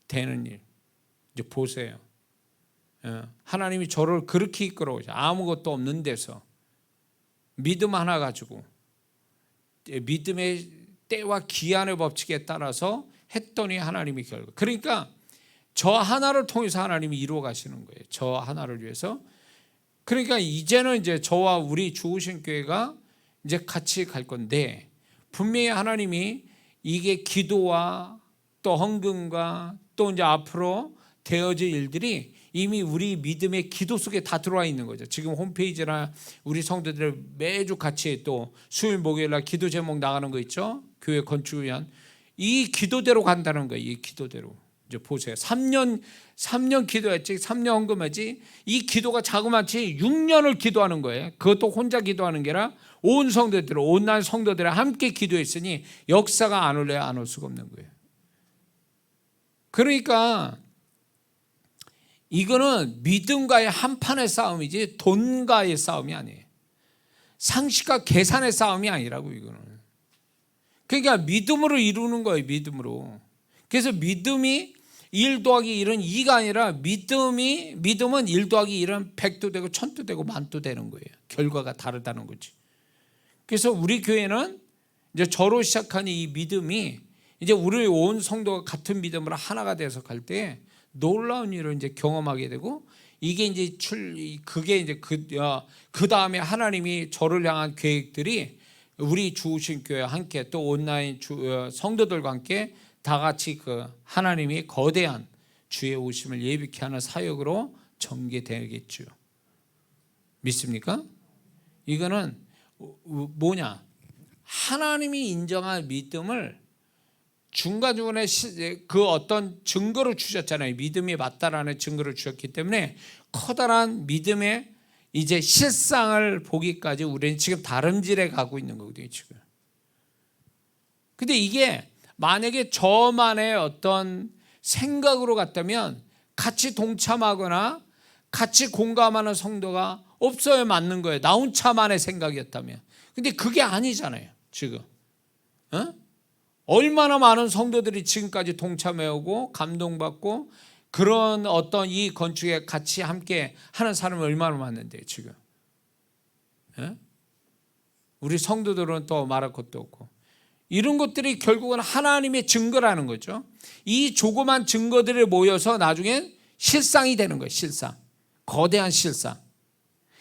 되는 일. 이제 보세요. 하나님이 저를 그렇게 이끌어오죠. 아무것도 없는 데서 믿음 하나 가지고 믿음의 때와 기한의 법칙에 따라서 했더니 하나님이 결과. 그러니까 저 하나를 통해서 하나님이 이루어 가시는 거예요. 저 하나를 위해서. 그러니까 이제는 이제 저와 우리 주우신 교회가 이제 같이 갈 건데 분명히 하나님이 이게 기도와 또 헌금과 또 이제 앞으로 되어질 일들이 이미 우리 믿음의 기도 속에 다 들어와 있는 거죠. 지금 홈페이지나 우리 성도들 매주 같이 또 수요일 목요일 날 기도 제목 나가는 거 있죠. 교회 건축을 위한 이 기도대로 간다는 거예요. 이 기도대로. 이제 보세요. 3년 기도했지, 3년 헌금했지. 이 기도가 자그마치 6년을 기도하는 거예요. 그것도 혼자 기도하는 게 아니라 온 성도들, 온날 성도들이 함께 기도했으니 역사가 안 올래야 안 올 수가 없는 거예요. 그러니까 이거는 믿음과의 한판의 싸움이지 돈과의 싸움이 아니에요. 상식과 계산의 싸움이 아니라고 이거는. 그러니까 믿음으로 이루는 거예요. 믿음으로. 그래서 믿음이 1 더하기 1은 2가 아니라 믿음은 1 더하기 1은 100도 되고 1000도 되고 만도 되는 거예요. 결과가 다르다는 거지. 그래서 우리 교회는 이제 저로 시작한 이 믿음이 이제 우리 온 성도가 같은 믿음으로 하나가 돼서 갈 때 놀라운 일을 이제 경험하게 되고 이게 이제 그게 이제 그 다음에 하나님이 저를 향한 계획들이 우리 주우신 교회 함께 또 온라인 성도들과 함께 다 같이 그 하나님이 거대한 주의 오심을 예비케 하는 사역으로 전개되겠죠. 믿습니까? 이거는 뭐냐? 하나님이 인정한 믿음을 중간중간에 그 어떤 증거를 주셨잖아요. 믿음이 맞다라는 증거를 주셨기 때문에 커다란 믿음의 이제 실상을 보기까지 우리는 지금 다름질에 가고 있는 거거든요. 지금. 근데 이게 만약에 저만의 어떤 생각으로 갔다면 같이 동참하거나 같이 공감하는 성도가 없어야 맞는 거예요. 나 혼자만의 생각이었다면. 근데 그게 아니잖아요. 지금. 얼마나 많은 성도들이 지금까지 동참해오고 감동받고 그런 어떤 이 건축에 같이 함께 하는 사람이 얼마나 많은데요. 지금. 우리 성도들은 또 말할 것도 없고. 이런 것들이 결국은 하나님의 증거라는 거죠. 이 조그만 증거들이 모여서 나중엔 실상이 되는 거예요. 실상. 거대한 실상.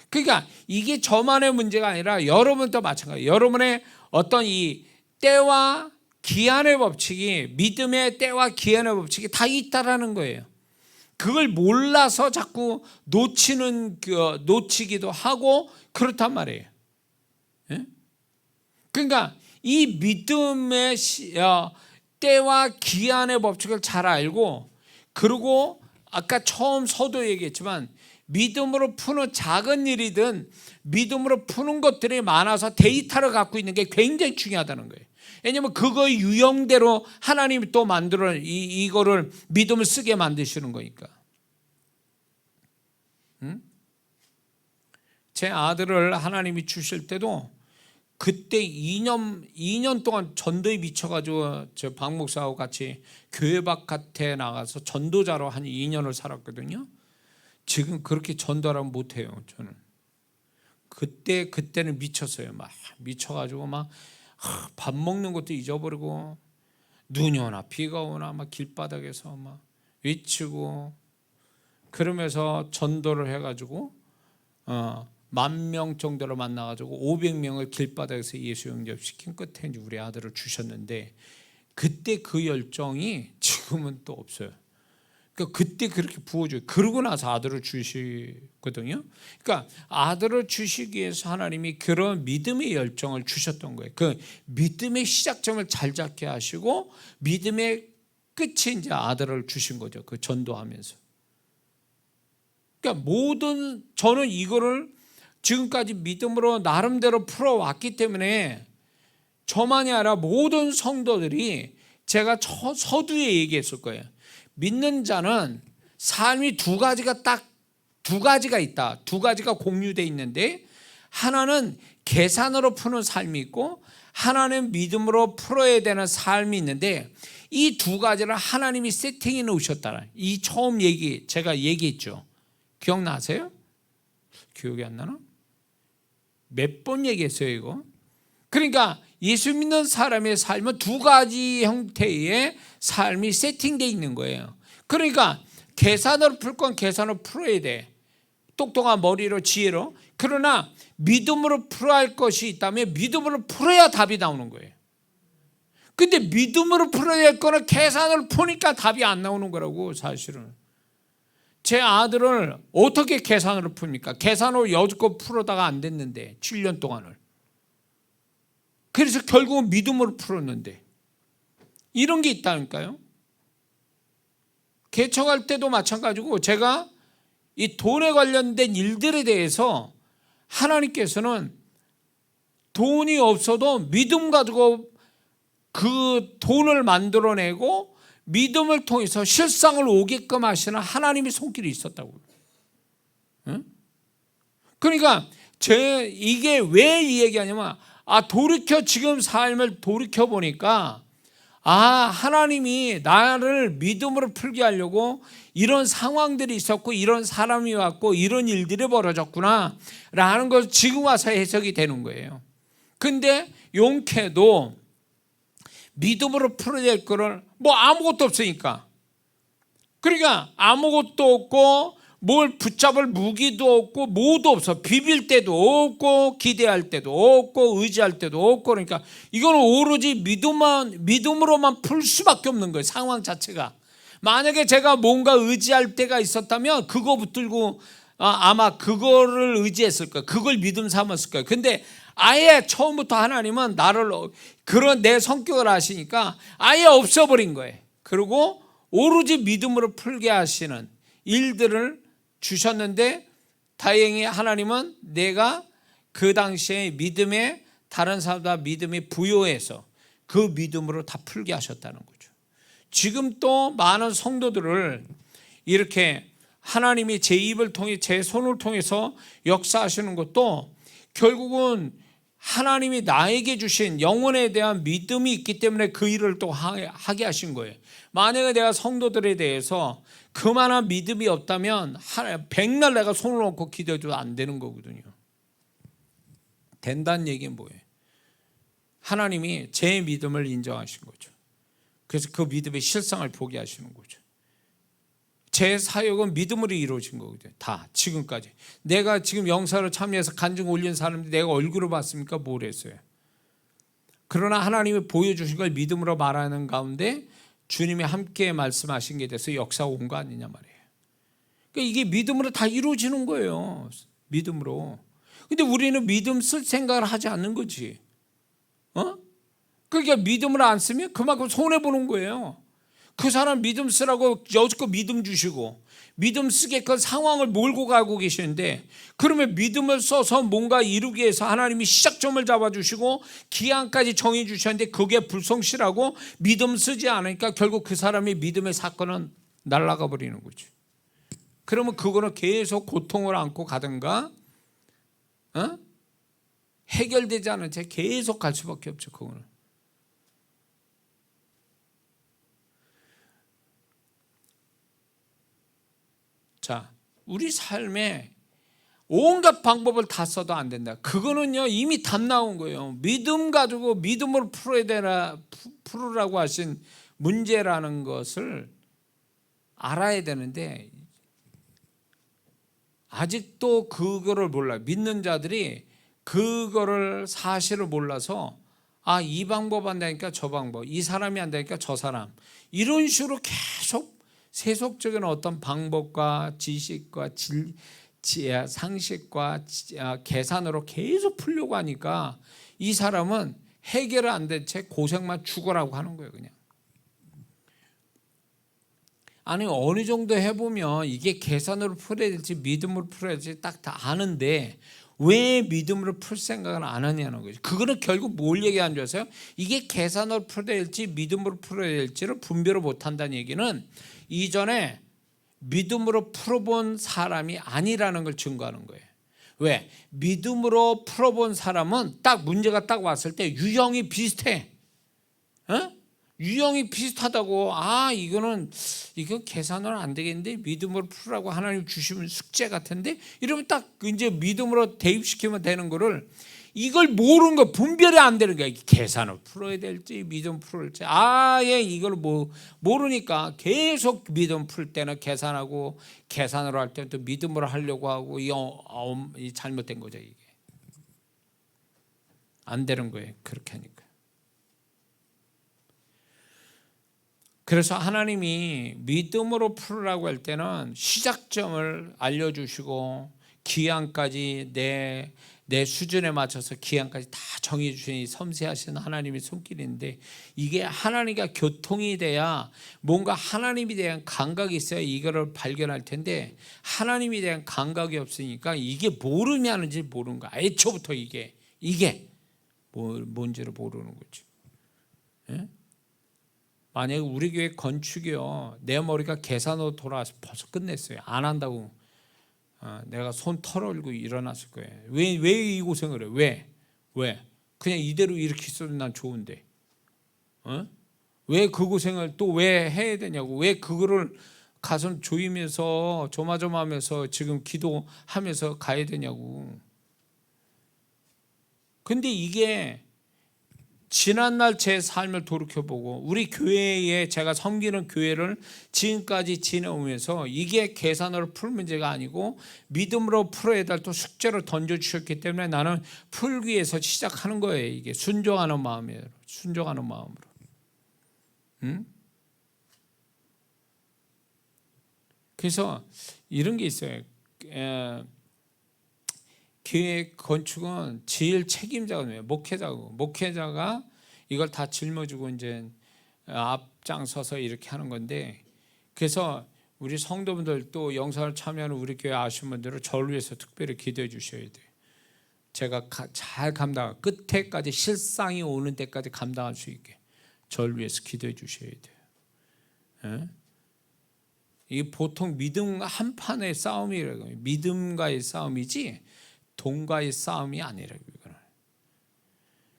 그러니까 이게 저만의 문제가 아니라 여러분도 마찬가지예요. 여러분의 어떤 이 때와 기한의 법칙이, 믿음의 때와 기한의 법칙이 다 있다라는 거예요. 그걸 몰라서 자꾸 놓치기도 하고 그렇단 말이에요. 예? 그러니까 이 믿음의 때와 기한의 법칙을 잘 알고, 그리고 아까 처음 서도 얘기했지만 믿음으로 푸는 작은 일이든 믿음으로 푸는 것들이 많아서 데이터를 갖고 있는 게 굉장히 중요하다는 거예요. 왜냐하면 그거의 유형대로 하나님이 또 만들어 이거를 믿음을 쓰게 만드시는 거니까. 제 아들을 하나님이 주실 때도 그때 2년 동안 전도에 미쳐가지고 저 박 목사하고 같이 교회 바깥에 나가서 전도자로 한 2년을 살았거든요. 지금 그렇게 전도하면 못해요. 저는 그때는 미쳤어요. 막 미쳐가지고 막 밥 먹는 것도 잊어버리고, 눈이 오나 비가 오나 막 길바닥에서 막 외치고, 그러면서 전도를 해가지고 10,000명 정도를 만나가지고 500명을 길바닥에서 예수 영접시킨 끝에 이제 우리 아들을 주셨는데, 그때 그 열정이 지금은 또 없어요. 그러니까 그때 그렇게 부어줘요. 그러고 나서 아들을 주시거든요. 그러니까 아들을 주시기 위해서 하나님이 그런 믿음의 열정을 주셨던 거예요. 그 믿음의 시작점을 잘 잡게 하시고 믿음의 끝이 이제 아들을 주신 거죠. 그 전도하면서. 그러니까 저는 이거를 지금까지 믿음으로 나름대로 풀어왔기 때문에 저만이 아니라 모든 성도들이, 제가 서두에 얘기했을 거예요. 믿는 자는 삶이 두 가지가 있다. 두 가지가 공유되어 있는데, 하나는 계산으로 푸는 삶이 있고 하나는 믿음으로 풀어야 되는 삶이 있는데, 이 두 가지를 하나님이 세팅해 놓으셨다. 이 처음 제가 얘기했죠. 기억나세요? 기억이 안 나나? 몇 번 얘기했어요 이거. 그러니까 예수 믿는 사람의 삶은 두 가지 형태의 삶이 세팅되어 있는 거예요. 그러니까 계산으로 풀 건 계산으로 풀어야 돼. 똑똑한 머리로, 지혜로. 그러나 믿음으로 풀어야 할 것이 있다면 믿음으로 풀어야 답이 나오는 거예요. 근데 믿음으로 풀어야 할 거는 계산을 푸니까 답이 안 나오는 거라고. 사실은 제 아들을 어떻게 계산으로 풉니까? 계산으로 여지껏 풀어다가 안 됐는데 7년 동안을. 그래서 결국은 믿음으로 풀었는데, 이런 게 있다니까요. 개척할 때도 마찬가지고, 제가 이 돈에 관련된 일들에 대해서 하나님께서는 돈이 없어도 믿음 가지고 그 돈을 만들어내고 믿음을 통해서 실상을 오게끔 하시는 하나님의 손길이 있었다고. 응? 그러니까 이게 왜 이 얘기하냐면, 지금 삶을 돌이켜 보니까, 하나님이 나를 믿음으로 풀게 하려고 이런 상황들이 있었고 이런 사람이 왔고 이런 일들이 벌어졌구나 라는 걸 지금 와서 해석이 되는 거예요. 근데 용케도 믿음으로 풀어야 될 거를 아무것도 없으니까, 그러니까 아무것도 없고 뭘 붙잡을 무기도 없고 뭐도 없어. 비빌 때도 없고 기대할 때도 없고 의지할 때도 없고. 그러니까 이거는 오로지 믿음으로만 풀 수밖에 없는 거예요. 상황 자체가. 만약에 제가 뭔가 의지할 때가 있었다면 그거 붙들고 아마 그거를 의지했을 거예요. 그걸 믿음 삼았을 거예요. 근데 아예 처음부터 하나님은 나를 그런 내 성격을 아시니까 아예 없어버린 거예요. 그리고 오로지 믿음으로 풀게 하시는 일들을 주셨는데, 다행히 하나님은 내가 그 당시에 믿음에 다른 사람보다 믿음이 부여해서 그 믿음으로 다 풀게 하셨다는 거죠. 지금 또 많은 성도들을 이렇게 하나님이 제 입을 통해 제 손을 통해서 역사하시는 것도 결국은 하나님이 나에게 주신 영혼에 대한 믿음이 있기 때문에 그 일을 또 하게 하신 거예요. 만약에 내가 성도들에 대해서 그만한 믿음이 없다면 백날 내가 손을 얹고 기도해도 안 되는 거거든요. 된다는 얘기는 뭐예요? 하나님이 제 믿음을 인정하신 거죠. 그래서 그 믿음의 실상을 보게 하시는 거죠. 제 사역은 믿음으로 이루어진 거거든요. 다 지금까지. 내가 지금 영사로 참여해서 간증 올린 사람들 내가 얼굴을 봤습니까? 뭘 했어요? 그러나 하나님이 보여주신 걸 믿음으로 말하는 가운데 주님이 함께 말씀하신 게 돼서 역사가 온 거 아니냐 말이에요. 그러니까 이게 믿음으로 다 이루어지는 거예요. 믿음으로. 근데 우리는 믿음 쓸 생각을 하지 않는 거지. 그러니까 믿음을 안 쓰면 그만큼 손해보는 거예요. 그 사람 믿음 쓰라고 여지껏 믿음 주시고 믿음 쓰게끔 상황을 몰고 가고 계시는데, 그러면 믿음을 써서 뭔가 이루기 위해서 하나님이 시작점을 잡아주시고 기한까지 정해 주셨는데 그게 불성실하고 믿음 쓰지 않으니까 결국 그 사람의 믿음의 사건은 날아가 버리는 거죠. 그러면 그거는 계속 고통을 안고 가든가 해결되지 않은 채 계속 갈 수밖에 없죠. 그거는. 자, 우리 삶에 온갖 방법을 다 써도 안 된다. 그거는요 이미 답 나온 거예요. 믿음 가지고 믿음으로 풀으라고 하신 문제라는 것을 알아야 되는데 아직도 그거를 몰라요. 믿는 자들이 그거를 사실을 몰라서 이 방법 한다니까 저 방법, 이 사람이 한다니까 저 사람, 이런 식으로 계속 세속적인 어떤 방법과 지식과 상식과 계산으로 계속 풀려고 하니까 이 사람은 해결을 안 된 채 고생만 죽으라고 하는 거예요. 그냥. 아니 어느 정도 해보면 이게 계산으로 풀어야 될지 믿음으로 풀어야 될지 딱 다 아는데 왜 믿음으로 풀 생각을 안 하냐는 거죠. 그거는 결국 뭘 얘기하는 줄 아세요? 이게 계산으로 풀어야 될지 믿음으로 풀어야 될지를 분별을 못한다는 얘기는 이전에 믿음으로 풀어본 사람이 아니라는 걸 증거하는 거예요. 왜? 믿음으로 풀어본 사람은 딱 문제가 딱 왔을 때 유형이 비슷해. 유형이 비슷하다고 이거 계산은 안 되겠는데 믿음으로 풀라고 하나님 주시면 숙제 같은데 이러면 딱 이제 믿음으로 대입시키면 되는 거를 이걸 모르는 거 분별이 안 되는 거야. 계산을 풀어야 될지 믿음 풀을지 이걸 모르니까 계속 믿음 풀 때는 계산하고 계산으로 할 때는 또 믿음으로 하려고 하고 이 잘못된 거죠. 이게 안 되는 거예요. 그렇게 하니까. 그래서 하나님이 믿음으로 풀으라고 할 때는 시작점을 알려주시고 기한까지 내 수준에 맞춰서 기한까지 다 정해 주시니 섬세하신 하나님의 손길인데, 이게 하나님과 교통이 돼야 뭔가 하나님에 대한 감각이 있어야 이거를 발견할 텐데 하나님에 대한 감각이 없으니까 이게 모르면 하는지 모르는 거야. 애초부터 이게 뭔지를 모르는 거죠. 예? 만약에 우리 교회 건축이요 내 머리가 계산으로 돌아와서 벌써 끝냈어요. 안 한다고 내가 손 털어올고 일어났을 거예요. 왜 이 고생을 해? 왜? 그냥 이대로 이렇게 있어도 난 좋은데 왜 그 고생을 또 왜 해야 되냐고. 왜 그거를 가슴 조이면서 조마조마하면서 지금 기도하면서 가야 되냐고. 근데 이게 지난날 제 삶을 돌이켜보고 우리 교회에 제가 섬기는 교회를 지금까지 지내오면서 이게 계산으로 풀 문제가 아니고 믿음으로 풀어야 될 또 숙제를 던져주셨기 때문에 나는 풀기 위해서 시작하는 거예요. 이게 순종하는 마음으로. 그래서 이런 게 있어요. 교회 건축은 제일 책임자거든요. 목회자가 이걸 다 짊어지고 이제 앞장서서 이렇게 하는 건데, 그래서 우리 성도분들 또 영상을 참여하는 우리 교회 아시는 분들은 저를 위해서 특별히 기도해 주셔야 돼요. 제가 잘 끝에까지 실상이 오는 데까지 감당할 수 있게 저를 위해서 기도해 주셔야 돼요. 이 보통 믿음 한판의 싸움이라고. 믿음과의 싸움이지 돈과의 싸움이 아니라고.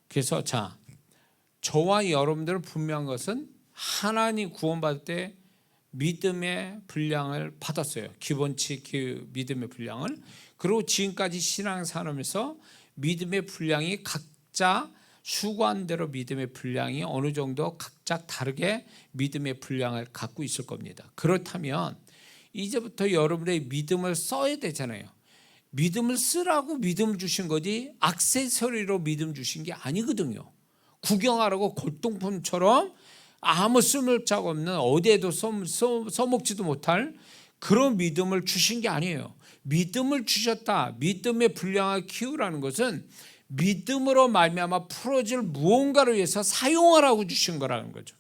그래서 저와 여러분들은 분명한 것은 하나님 구원받을 때 믿음의 분량을 받았어요. 기본치 믿음의 분량을. 그리고 지금까지 신앙생활하면서 믿음의 분량이 각자 수고한대로 믿음의 분량이 어느 정도 각자 다르게 믿음의 분량을 갖고 있을 겁니다. 그렇다면 이제부터 여러분의 믿음을 써야 되잖아요. 믿음을 쓰라고 믿음 주신 거지 액세서리로 믿음 주신 게 아니거든요. 구경하라고 골동품처럼 아무 쓸모자가 없는 어디에도 써먹지도 못할 그런 믿음을 주신 게 아니에요. 믿음을 주셨다. 믿음의 분량을 키우라는 것은 믿음으로 말미암아 풀어질 무언가를 위해서 사용하라고 주신 거라는 거죠.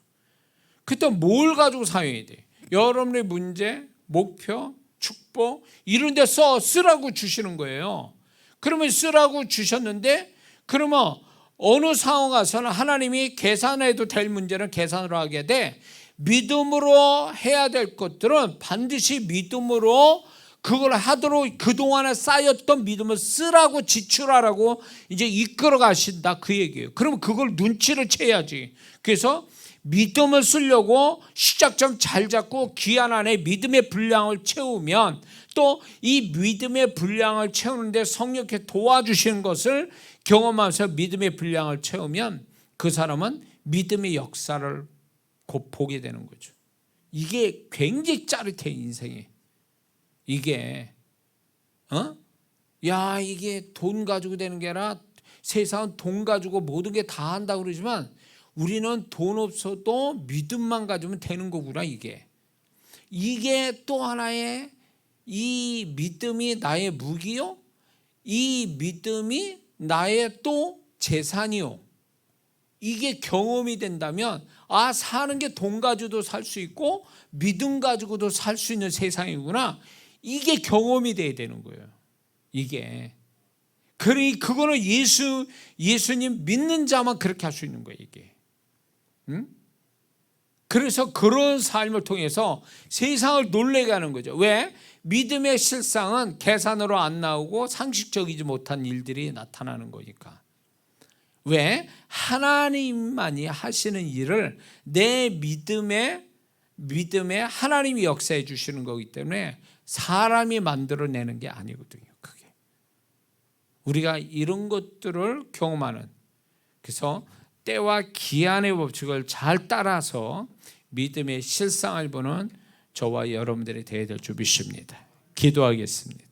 그때 뭘 가지고 사용해야 돼? 여러분의 문제, 목표, 축복 이런 데 쓰라고 주시는 거예요. 그러면 쓰라고 주셨는데 그러면 어느 상황 가서는 하나님이 계산해도 될 문제는 계산으로 하게 돼. 믿음으로 해야 될 것들은 반드시 믿음으로 그걸 하도록 그동안에 쌓였던 믿음을 쓰라고 지출하라고 이제 이끌어 가신다 그 얘기예요. 그러면 그걸 눈치를 채야지. 그래서 믿음을 쓰려고 시작점 잘 잡고 기한 안에 믿음의 분량을 채우면 또 이 믿음의 분량을 채우는데 성령께 도와주시는 것을 경험하면서 믿음의 분량을 채우면 그 사람은 믿음의 역사를 곧 보게 되는 거죠. 이게 굉장히 짜릿해 인생에. 이게 이게 돈 가지고 되는 게 아니라 세상은 돈 가지고 모든 게 다 한다고 그러지만 우리는 돈 없어도 믿음만 가지면 되는 거구나. 이게 또 하나의 이 믿음이 나의 무기요, 이 믿음이 나의 또 재산이요. 이게 경험이 된다면 사는 게 돈 가지고도 살 수 있고 믿음 가지고도 살 수 있는 세상이구나. 이게 경험이 돼야 되는 거예요. 이게 그거는 예수님 믿는 자만 그렇게 할 수 있는 거예요. 이게. 그래서 그런 삶을 통해서 세상을 놀라게 하는 거죠. 왜? 믿음의 실상은 계산으로 안 나오고 상식적이지 못한 일들이 나타나는 거니까. 왜? 하나님만이 하시는 일을 내 믿음에 하나님이 역사해 주시는 거기 때문에 사람이 만들어내는 게 아니거든요. 그게 우리가 이런 것들을 경험하는, 그래서 때와 기한의 법칙을 잘 따라서 믿음의 실상을 보는 저와 여러분들이 되어야 될 줄 믿습니다. 기도하겠습니다.